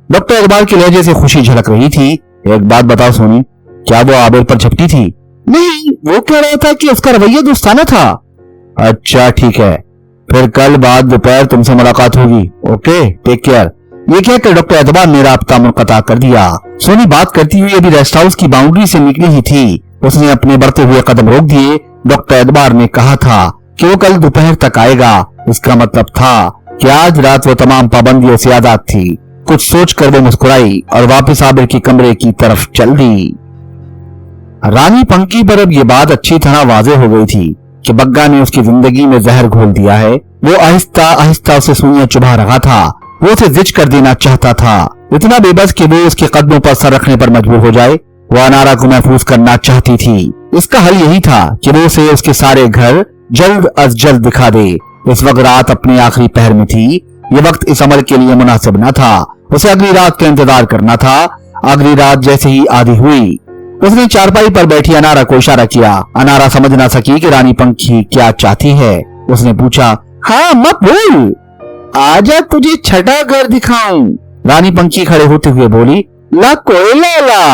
डॉक्टर एतबार के लहजे से खुशी झलक रही थी। एक बात बताओ सोनी, क्या वो आबिर पर झपटी थी? नहीं, वो कह रहा था कि उसका रवैया दोस्ताना था। अच्छा ठीक है, फिर कल बाद दोपहर तुमसे मुलाकात होगी। Okay, take care. ये कहकर डॉक्टर एतबार ने राब्ता मुनक़ता कर दिया। सोनी बात करती हुई अभी रेस्ट हाउस की बाउंड्री से निकली ही थी। उसने अपने बढ़ते हुए कदम रोक दिए। डॉक्टर एतबार ने कहा था कि वो कल दोपहर तक आएगा। इसका मतलब था कि आज रात वो तमाम पाबंदियों से आजाद थी। कुछ सोचकर वो मुस्कुराई और वापस आबिर के कमरे की तरफ चल दी। रानी पंकी पर अब ये बात अच्छी तरह वाज़ेह हो गई थी कि बग्गा ने उसकी जिंदगी में जहर घोल दिया है। वो आहिस्ता आहिस्ता उसे सुइयां चुभा रहा था। वो उसे जिच कर देना चाहता था, इतना बेबस कि वो उसके कदमों पर सर रखने पर मजबूर हो जाए। वो अनारा को महफूज करना चाहती थी। इसका हल यही था कि वो उसे उसके सारे घर जल्द अज जल्द दिखा दे। इस वक्त रात अपने आखिरी पहर में थी। ये वक्त इस अमल के लिए मुनासिब न था। उसे अगली रात का इंतजार करना था। अगली रात जैसे ही आधी हुई, उसने चारपाई पर बैठी अनारा को इशारा किया। अनारा समझ ना सकी कि रानी पंखी क्या चाहती है। उसने पूछा, हाँ मत बोल, आजा तुझे छठा घर दिखाऊं। रानी पंखी खड़े होते हुए बोली, ला कोयला ला।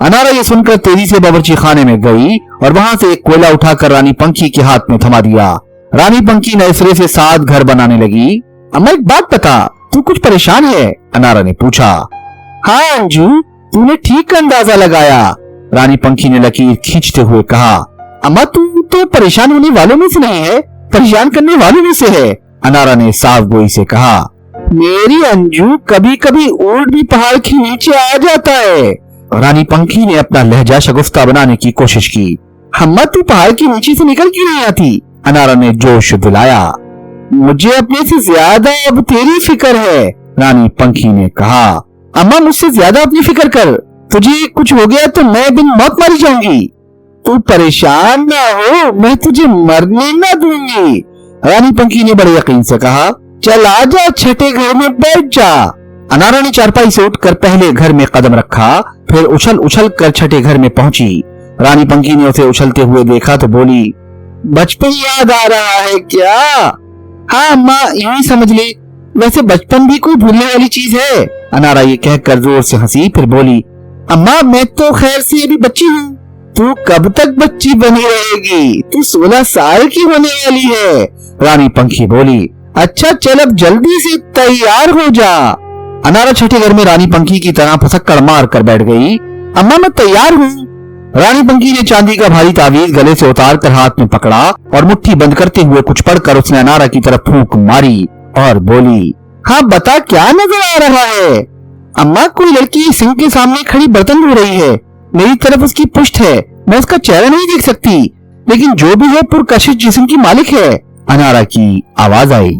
अनारा ये सुनकर तेजी से बावर्ची खाने में गई और वहां से एक कोयला उठाकर रानी पंखी के हाथ में थमा दिया। रानी पंखी नए सिरे से 7 घर बनाने लगी। अम्मा एक बात बता, तू कुछ परेशान है? अनारा ने पूछा। हाँ अंजू, तूने ठीक अंदाजा लगाया, रानी पंखी ने लकीर खींचते हुए कहा। अम्मा तू तो परेशान होने वालों में से नहीं है, परेशान करने वालों में से है, अनारा ने साफ गोई से कहा। मेरी अंजू कभी कभी ऊंट भी पहाड़ के नीचे आ जाता है। रानी पंखी ने अपना लहजा शगुफ्ता बनाने की कोशिश की। अम्मा तू पहाड़ के नीचे से निकल क्यों नहीं आती? अनारा ने जोश दिलाया। मुझे अपने से ज्यादा अब तेरी फिक्र है, रानी पंखी ने कहा। अम्मा मुझसे ज्यादा अपनी फिक्र कर, तुझे कुछ हो गया तो मैं बिन मौत मारी जाऊंगी। तू परेशान ना हो, मैं तुझे मरने ना दूंगी, रानी पंखी ने बड़े यकीन से कहा। चल आजा, छठे घर में बैठ जा। अनारा ने चारपाई से उठकर पहले घर में कदम रखा, फिर उछल उछल कर छठे घर में पहुंची। रानी पंखी ने उसे उछलते हुए देखा तो बोली, बचपन याद आ रहा है क्या? हाँ अम्मा, यूं ही समझ ले, वैसे बचपन भी कोई भूलने वाली चीज है। अनारा ये कहकर जोर से हंसी, फिर बोली, अम्मा मैं तो खैर से अभी बच्ची हूँ, तू कब तक बच्ची बनी रहेगी? तू 16 साल की होने वाली है। रानी पंखी बोली, अच्छा चल अब जल्दी से तैयार हो जा। अनारा छठे घर में रानी पंखी की तरह फसक्कड़ मार कर बैठ गई। अम्मा मैं तैयार हूँ। रानी पंखी ने चांदी का भारी तावीज गले से उतार कर हाथ में पकड़ा और मुट्ठी बंद करते हुए कुछ पढ़कर उसने अनारा की तरफ फूंक मारी और बोली, हाँ बता क्या नजर आ रहा है? अम्मा कोई लड़की सिंक के सामने खड़ी बर्तन धो रही है, मेरी तरफ उसकी पुष्ट है, मैं उसका चेहरा नहीं देख सकती, लेकिन जो भी है पुरकशिश जिस्म की मालिक है। अनारा की आवाज आई।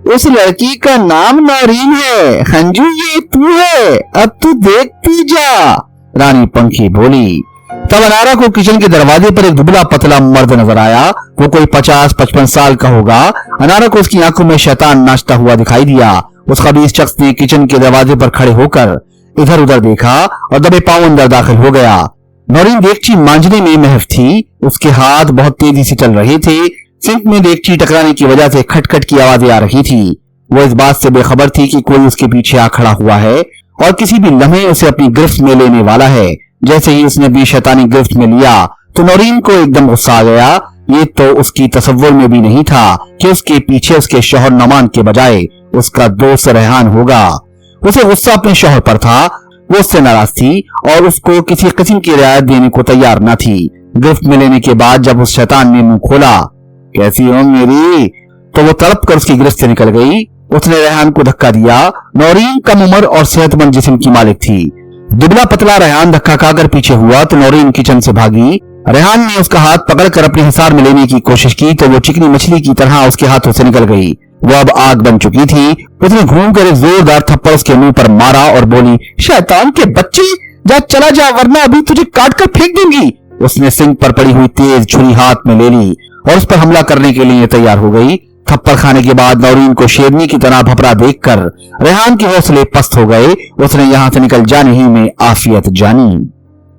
उस लड़की का नाम नौरीन है। हंजू ये तू है, अब तू देखती जा, रानी पंखी बोली। तब अनारा को किचन के दरवाजे पर एक दुबला पतला मर्द नजर आया। वो कोई 50-55 साल का होगा। अनारा को उसकी आंखों में शैतान नाचता हुआ दिखाई दिया। उस खबीस शख्स ने किचन के दरवाजे पर खड़े होकर इधर उधर देखा और दबे पांव अंदर दाखिल हो गया। नौरीन देगची मांझने में महफ थी। उसके हाथ बहुत तेजी से चल रहे थे। सिंक में देगची टकराने की वजह से खटखट की आवाजें आ रही थी। वो इस बात से बेखबर थी कि कोई उसके पीछे आ खड़ा हुआ है और किसी भी लम्हे उसे अपनी गिरफ्त में लेने वाला है। जैसे ही उसने भी शैतानी गिरफ्त में लिया तो नौरीन को एकदम गुस्सा आ गया। ये तो उसकी तसव्वुर में भी नहीं था कि उसके पीछे उसके शौहर नमान के बजाय उसका दोस्त रेहान होगा। उसे गुस्सा अपने शौहर पर था। वो उससे नाराज थी और उसको किसी किस्म की रियायत देने को तैयार न थी। गिरफ्त में लेने के बाद जब उस शैतान ने मुंह खोला, कैसी हो मेरी, तो वो तड़प कर उसकी गिरफ्त से निकल गई। उसने रेहान को धक्का दिया। नौरीन कम उम्र और सेहतमंद जिस्म की मालिक थी। दुबला पतला रेहान धक्का खाकर पीछे हुआ तो नौरीन किचन से भागी। रेहान ने उसका हाथ पकड़कर अपने हिसार में लेने की कोशिश की तो वो चिकनी मछली की तरह उसके हाथों से निकल गई। वो अब आग बन चुकी थी। उसने घूमकर एक जोरदार थप्पड़ उसके मुंह पर मारा और बोली, शैतान के बच्चे, जा चला जा वरना अभी तुझे काट कर फेंक दूंगी। उसने सिंक पर पड़ी हुई तेज छुरी हाथ में ले ली और उस पर हमला करने के लिए तैयार हो गई। थप्पड़ खाने के बाद नौरीन को शेरनी की तरह भपरा देखकर रेहान के हौसले पस्त हो गए। उसने यहाँ से निकल जाने ही में आफियत जानी।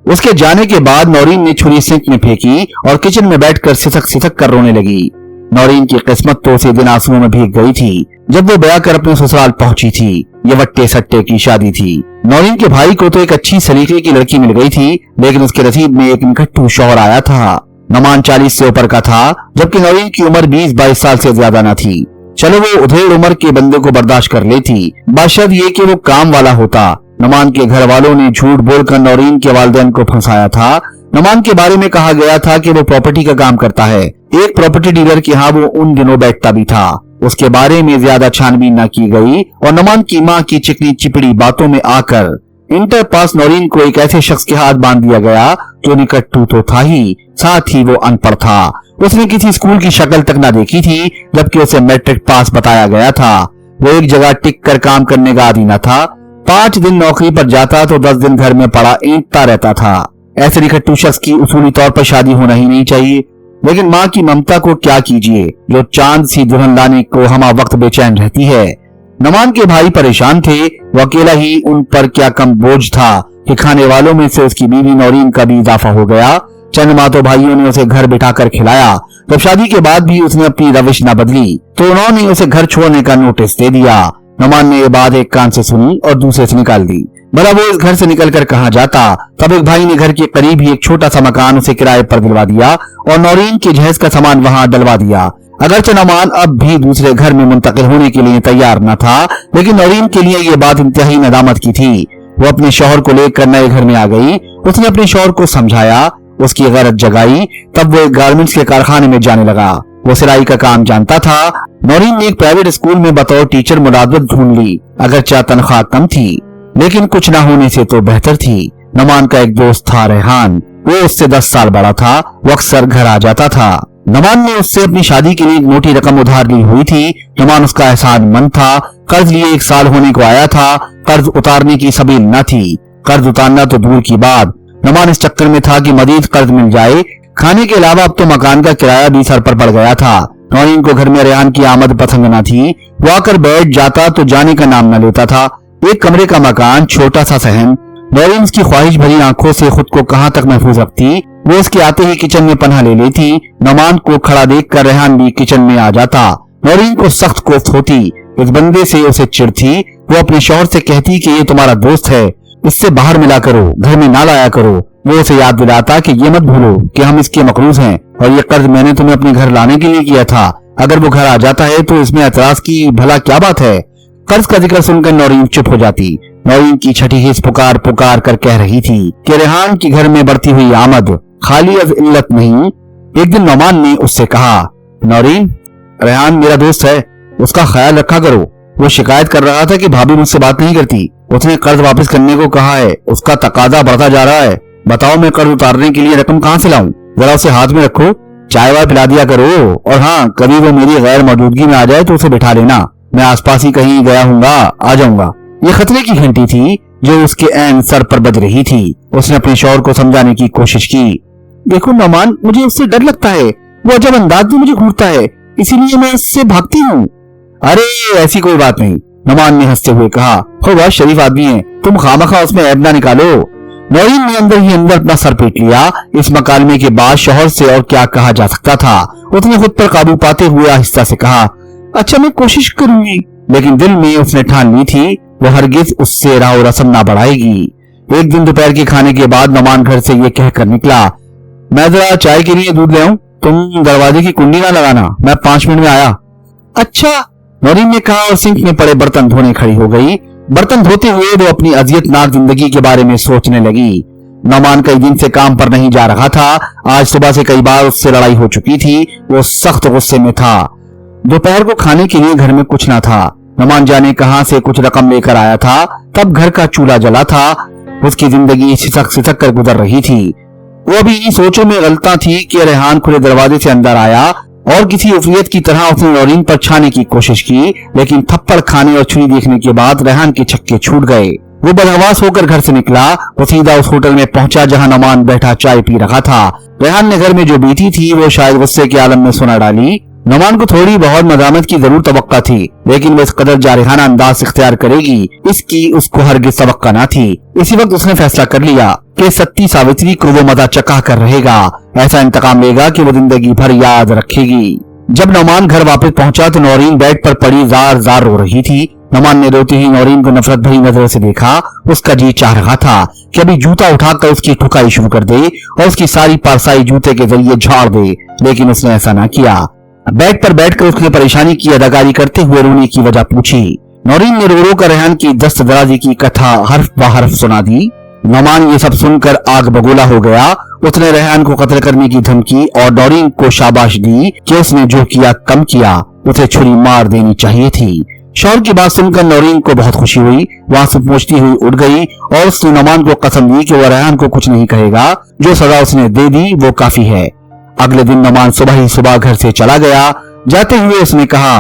उसके जाने के बाद नौरीन ने छुरी सिंक में फेंकी और किचन में बैठकर सिसक सिसक कर रोने लगी। नौरीन की किस्मत तो उसे दिन आंसुओं में भीग गई थी जब वो ब्याह कर अपने ससुराल पहुंची थी। ये वट्टे सट्टे की शादी थी। नौरीन के भाई को तो एक अच्छी सलीके की लड़की मिल गई थी, लेकिन उसके नसीब में एक निकट्ठू शौहर आया था। नमान 40 से ऊपर का था, जबकि नौरीन की उम्र 20-22 साल से ज्यादा न थी। चलो वो उधेड़ उम्र के बंदे को बर्दाश्त कर लेती, बाशर्त ये कि वो काम वाला होता। नमान के घर वालों ने झूठ बोलकर नौरीन के वालिदैन को फंसाया था। नमान के बारे में कहा गया था कि वो प्रॉपर्टी का काम करता है। एक प्रॉपर्टी डीलर के यहाँ वो उन दिनों बैठता भी था। उसके बारे में ज्यादा छानबीन न की गई और नमान की माँ की चिकनी चिपड़ी बातों में आकर इंटर पास नौरीन को एक ऐसे शख्स के हाथ बांध दिया गया जो निकट्टू तो था ही, साथ ही वो अनपढ़ था। उसने किसी स्कूल की शक्ल तक न देखी थी, जबकि उसे मैट्रिक पास बताया गया था। वो एक जगह टिक कर काम करने का आदी न था। 5 दिन नौकरी पर जाता तो 10 दिन घर में पड़ा ईंटता रहता था। ऐसे निकट्टू शख्स की उसूली तौर पर शादी होना ही नहीं चाहिए, लेकिन माँ की ममता को क्या कीजिए, जो चांद सी दुल्हन लाने को हमा वक्त बेचैन रहती है। नमान के भाई परेशान थे। वो अकेला ही उन पर क्या कम बोझ था कि खाने वालों में से उसकी बीवी नौरीन का भी इजाफा हो गया। चंद मातो भाइयों ने उसे घर बिठाकर खिलाया। जब शादी के बाद भी उसने अपनी रविश न बदली तो उन्होंने उसे घर छोड़ने का नोटिस दे दिया। नोमान ने ये बात एक कान से सुनी और दूसरे से निकाल दी। भला वो इस घर से निकलकर कहाँ जाता। तब एक भाई ने घर के करीब ही एक छोटा सा मकान उसे किराए पर दिलवा दिया और नौरीन के जहेज का सामान वहाँ डलवा दिया। अगरचे नोमान अब भी दूसरे घर में मुंतकिल होने के लिए तैयार न था, लेकिन नौरीन के लिए ये बात इंतहाई नदामत की थी। वो अपने शौहर को लेकर नए घर में आ गई। उसने अपने शौहर को समझाया, उसकी गैरत जगाई। तब वो एक गारमेंट्स के कारखाने में जाने लगा। वो सिलाई का काम जानता था। नौरीन ने एक प्राइवेट स्कूल में बतौर टीचर मुलाजमत ढूंढ ली। अगरचे तनख्वाह कम थी, लेकिन कुछ न होने से तो बेहतर थी। नोमान का एक दोस्त था रेहान। वो उससे 10 साल बड़ा था। वो अक्सर घर आ जाता था। नोमान ने उससे अपनी शादी के लिए एक मोटी रकम उधार ली हुई थी। नोमान उसका एहसानमंद था। कर्ज लिए 1 साल होने को आया था। कर्ज उतारने की सबील न थी। कर्ज उतारना तो दूर की बात, नोमान इस चक्कर में था कि मजीद कर्ज मिल जाए। खाने के अलावा अब तो मकान का किराया भी सर पर पड़ गया था। नौरीन को घर में रेहान की आमद पसंद न थी। वो आकर बैठ जाता तो जाने का नाम न लेता था। एक कमरे का मकान, छोटा सा सहन। नौरीन उसकी ख्वाहिश भरी आंखों से खुद को कहां तक महफूज रखती। वो उसके आते ही किचन में पनाह ले लेती। नोमान को खड़ा देखकर रेहान भी किचन में आ जाता। नौरीन को सख्त कोफ्त होती। इस बंदे से उसे चिढ़ थी। वो अपने शौहर से कहती कि ये तुम्हारा दोस्त है, इससे बाहर मिला करो, घर में ना लाया करो। वो उसे याद दिलाता कि ये मत भूलो कि हम इसके मकरूज हैं और ये कर्ज मैंने तुम्हें अपने घर लाने के लिए किया था। अगर वो घर आ जाता है तो इसमें एतराज की भला क्या बात है। कर्ज का जिक्र सुनकर नौरीन चुप हो जाती। नौरीन की छठी हिस्स पुकार पुकार कर कह रही थी कि रेहान के घर में बढ़ती हुई आमद खाली अज इल्लत नहीं। एक दिन नोमान ने उससे कहा, नौरीन, रेहान मेरा दोस्त है, उसका ख्याल रखा करो। वो शिकायत कर रहा था कि भाभी मुझसे बात नहीं करती। उसने कर्ज वापस करने को कहा है। उसका तकाजा बढ़ता जा रहा है। बताओ मैं कर्ज उतारने के लिए रकम कहाँ से लाऊं? जरा उसे हाथ में रखो, चाय वाय पिला दिया करो। और हाँ, कभी वो मेरी गैर मौजूदगी में आ जाए तो उसे बिठा लेना। मैं आसपास ही कहीं गया हूँगा, आ जाऊंगा। ये खतरे की घंटी थी जो उसके ऐन सर पर बज रही थी। उसने अपने शौहर को समझाने की कोशिश की। देखो नोमान, मुझे उससे डर लगता है। वो अजब अंदाज में मुझे घूरता है, इसीलिए मैं इससे भागती हूँ। अरे ऐसी कोई बात नहीं, नोमान ने हंसते हुए कहा। हो बहुत शरीफ आदमी है, तुम खामखा उसमें ऐब ना निकालो। नौरीन ने अंदर ही अंदर अपना सर पीट लिया। इस मकालमे के बाद शौहर से और क्या कहा जा सकता था। उसने खुद पर काबू पाते हुए आहिस्ता से कहा, अच्छा मैं कोशिश करूंगी। लेकिन दिल में उसने ठान ली थी वो हरगिज उससे राह रस्म ना बढ़ाएगी। एक दिन दोपहर के खाने के बाद नोमान घर से ये कहकर निकला, मैं जरा चाय के लिए दूध ले आऊं, तुम दरवाजे की कुंडी ना लगाना, मैं 5 मिनट में आया। अच्छा, नौरीन ने कहा और सिंक में पड़े बर्तन धोने खड़ी हो गई। बर्तन धोते हुए वो अपनी अजियतनाक जिंदगी के बारे में सोचने लगी। नोमान कई दिन से काम पर नहीं जा रहा था। आज सुबह से कई बार उससे लड़ाई हो चुकी थी। वो सख्त गुस्से में था। दोपहर को खाने के लिए घर में कुछ ना था। नोमान जाने कहां से कुछ रकम लेकर आया था। तब घर का चूल्हा जला था। उसकी जिंदगी सिसक सिसक कर गुजर रही थी। वो अभी इन सोचों में गलता थी कि रेहान खुले दरवाजे से अंदर आया और किसी उफरियत की तरह उसने नौरीन पर छाने की कोशिश की, लेकिन थप्पड़ खाने और छुरी देखने के बाद रेहान के छक्के छूट गए। वो बदहवास होकर घर से निकला। वो सीधा उस होटल में पहुंचा जहां नोमान बैठा चाय पी रहा था। रेहान ने घर में जो बीती थी वो शायद गुस्से के आलम में सुना डाली। नोमान को थोड़ी बहुत मदामत की जरूर तवक्का थी, लेकिन वो इस कदर जारिहाना अंदाज इख्तियार करेगी इसकी उसको हरगिज़ तवक्का न थी। इसी वक्त उसने फैसला कर लिया कि सत्ती सावित्री को वो मजा चखा कर रहेगा। ऐसा इंतकाम लेगा कि वो जिंदगी भर याद रखेगी। जब नोमान घर वापस पहुंचा तो नौरीन बेड पर पड़ी जार जार रो रही थी। नोमान ने रोती ही नौरीन को नफरत भरी नजरों से देखा। उसका जी चाह रहा था कि अभी जूता उठाकर उसकी ठुकाई शुरू कर दे और उसकी सारी पारसाई जूते के जरिए झाड़ दे, लेकिन उसने ऐसा न किया। बेड पर बैठकर उसने परेशानी की अदाकारी करते हुए रोने की वजह पूछी। नौरीन ने रो रो कर रेहान की दस्तदराजी की कथा हर्फ ब हर्फ सुना दी। नोमान ये सब सुनकर आग बगोला हो गया। उसने रेहान को कत्ल करने की धमकी और नौरीन को शाबाश दी कि उसने जो किया कम किया, उसे छुरी मार देनी चाहिए थी। शौहर की बात सुनकर नौरीन को बहुत खुशी हुई। वहां से पहुंचती हुई उठ गई और उसने नोमान को कसम दी कि वह रेहान को कुछ नहीं कहेगा। जो सजा उसने दे दी वो काफी है। अगले दिन नोमान सुबह ही सुबह घर से चला गया। जाते हुए उसने कहा,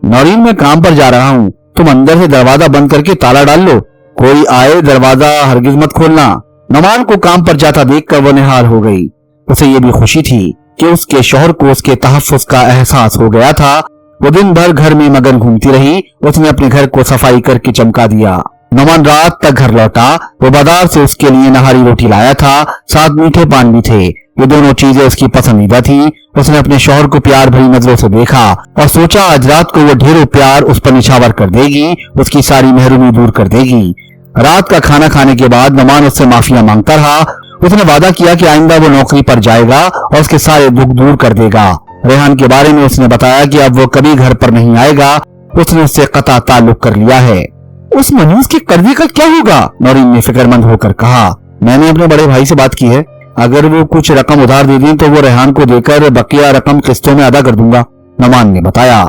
नौरीन मैं काम पर जा रहा हूँ, तुम अंदर से दरवाजा बंद करके ताला डाल लो, कोई आए दरवाजा हरगिज मत खोलना। नोमान को काम पर जाता देखकर वो निहाल हो गई। उसे ये भी खुशी थी कि उसके शौहर को उसके तहफ्फुज़ का एहसास हो गया था। वो दिन भर घर में मगन घूमती रही। उसने अपने घर को सफाई करके चमका दिया। नौमान रात तक घर लौटा। वो बाजार से उसके लिए नहारी रोटी लाया था, साथ मीठे पान भी थे। ये दोनों चीजें उसकी पसंदीदा थी। उसने अपने शौहर को प्यार भरी नजरों से देखा और सोचा आज रात को वो ढेरों प्यार उस पर निछावर कर देगी, उसकी सारी महरूमी दूर कर देगी। रात का खाना खाने के बाद नौमान उससे माफिया मांगता रहा। उसने वादा किया कि आइंदा वो नौकरी पर जाएगा और उसके सारे दुख दूर कर देगा। रेहान के बारे में उसने बताया कि अब वो कभी घर पर नहीं आएगा, उसने उससे कता ताल्लुक कर लिया है। उस मनूस के कर्जे का क्या होगा? नौरीन ने फिक्रमंद होकर कहा। मैंने अपने बड़े भाई से बात की है, अगर वो कुछ रकम उधार दे दें तो वो रेहान को देकर बकिया रकम किस्तों में अदा कर दूंगा, नौमान ने बताया।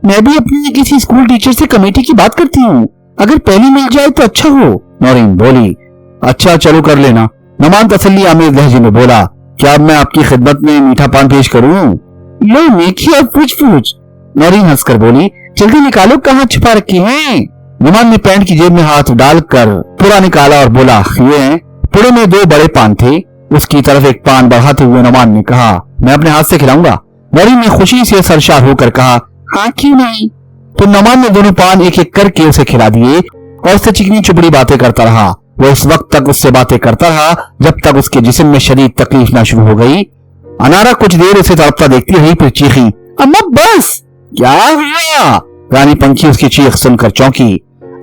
मैं भी अपने किसी स्कूल टीचर से कमेटी की बात करती हूँ, अगर पहली मिल जाए तो अच्छा हो, नौरीन बोली। अच्छा चलो कर लेना, नौमान तसल्ली आमेज लहजे में बोला। क्या अब मैं आपकी खिदमत में मीठा पान पेश करूं? लो नेकी और पूछ। नौरीन हंसकर बोली। जल्दी निकालो, कहाँ छुपा रखे हैं? नौमान ने पैंट की जेब में हाथ डालकर पूरा निकाला और बोला, ये हैं। पूरे में 2 बड़े पान थे। उसकी तरफ एक पान बढ़ाते हुए नौमान ने कहा, मैं अपने हाथ से खिलाऊंगा। नौरीन ने खुशी से सरशार होकर कहा, हाँ क्यों नहीं। तो नौमान ने दोनों पान एक एक करके उसे खिला दिए और उससे चिकनी चुपड़ी बातें करता रहा। वो इस वक्त तक उससे बातें करता रहा जब तक उसके जिस्म में शदीद तकलीफ ना शुरू हो गई। अनारा कुछ देर उसे तड़पता देखती रही, फिर चीखी, अम्मा बस। क्या हुआ? रानी पंखी उसकी चीख सुनकर चौंकी।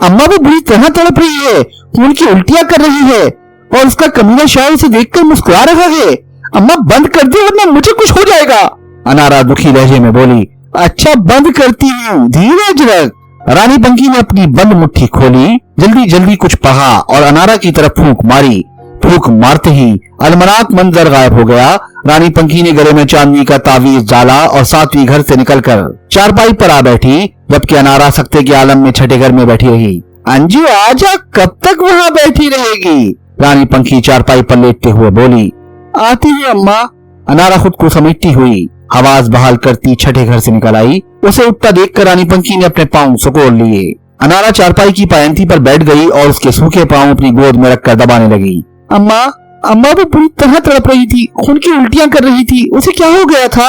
अम्मा वो बुरी तरह तड़प रही है, खून की उल्टियां कर रही है और उसका कमीना शायर उसे देखकर मुस्कुरा रहा है। अम्मा बंद कर दे वरना मुझे कुछ हो जाएगा, अनारा दुखी लहजे में बोली। अच्छा बंद करती हूँ, धीरज रख। रानी पंखी ने अपनी बंद मुट्ठी खोली, जल्दी जल्दी कुछ पढ़ा और अनारा की तरफ फूंक मारी। फूंक मारते ही अलमनाक मंजर गायब हो गया। रानी पंखी ने गले में चांदनी का तावीज डाला और सातवीं घर से निकलकर चारपाई पर आ बैठी, जबकि अनारा सख्ते के आलम में छठे घर में बैठी रही। अंजू आजा, कब तक वहाँ बैठी रहेगी? रानी पंखी चारपाई पर लेटते हुए बोली। आती है अम्मा, अनारा खुद को समेटती हुई आवाज बहाल करती छठे घर से निकल आई। उसे उठता देखकर रानी पंखी ने अपने पांव सुकोड़ लिए। अनारा चारपाई की पायंती पर बैठ गई और उसके सूखे पांव अपनी गोद में रखकर दबाने लगी। अम्मा वो पूरी तरह तड़प रही थी, खून की उल्टियां कर रही थी, उसे क्या हो गया था?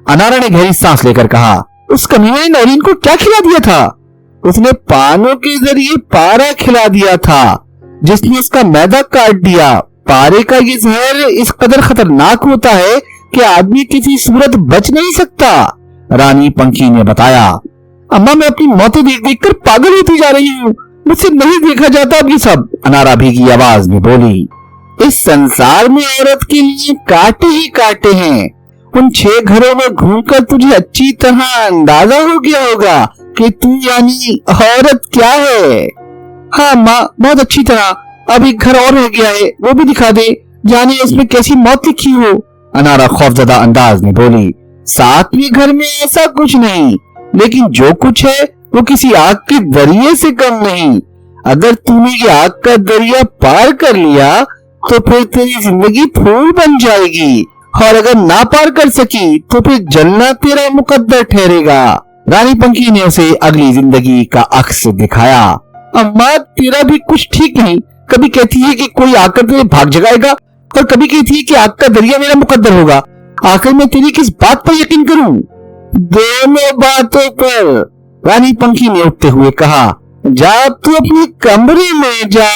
अनारा ने गहरी सांस लेकर कहा। उस कमीने ने नौरीन को क्या खिला दिया था? उसने पानों के जरिए पारा खिला दिया था, जिसने उसका मैदा काट दिया। पारे का ये जहर इस कदर खतरनाक होता है कि आदमी किसी सूरत बच नहीं सकता, रानी पंखी ने बताया। अम्मा मैं अपनी मौतें देख देख कर पागल होती जा रही हूँ, मुझसे नहीं देखा जाता अब ये सब, अनारा भीगी आवाज में बोली। इस संसार में औरत के लिए कांटे ही कांटे हैं। उन 6 घरों में घूमकर तुझे अच्छी तरह अंदाजा हो गया होगा कि तू यानी औरत क्या है। हाँ माँ, बहुत अच्छी तरह। अब एक घर और रह गया है, वो भी दिखा दे, जाने इसमें कैसी मौत लिखी हो, अनारा खौफजदा अंदाज में बोली। 7वें घर में ऐसा कुछ नहीं, लेकिन जो कुछ है वो किसी आग के दरिये से कम नहीं। अगर तूने ये आग का दरिया पार कर लिया तो फिर तेरी जिंदगी फूल बन जाएगी, और अगर ना पार कर सकी तो फिर जलना तेरा मुकद्दर ठहरेगा। रानी पंखी ने उसे अगली जिंदगी का अक्स दिखाया। अम्मा तेरा भी कुछ ठीक नहीं, कभी कहती है कि कोई आकर तुझे भाग जगाएगा और कभी कहती है कि आग का दरिया मेरा मुकद्दर होगा। आखिर मैं तेरी किस बात पर यकीन करूं? दोनों बातों पर, रानी पंखी ने उठते हुए कहा। जा तू अपने कमरे में जा।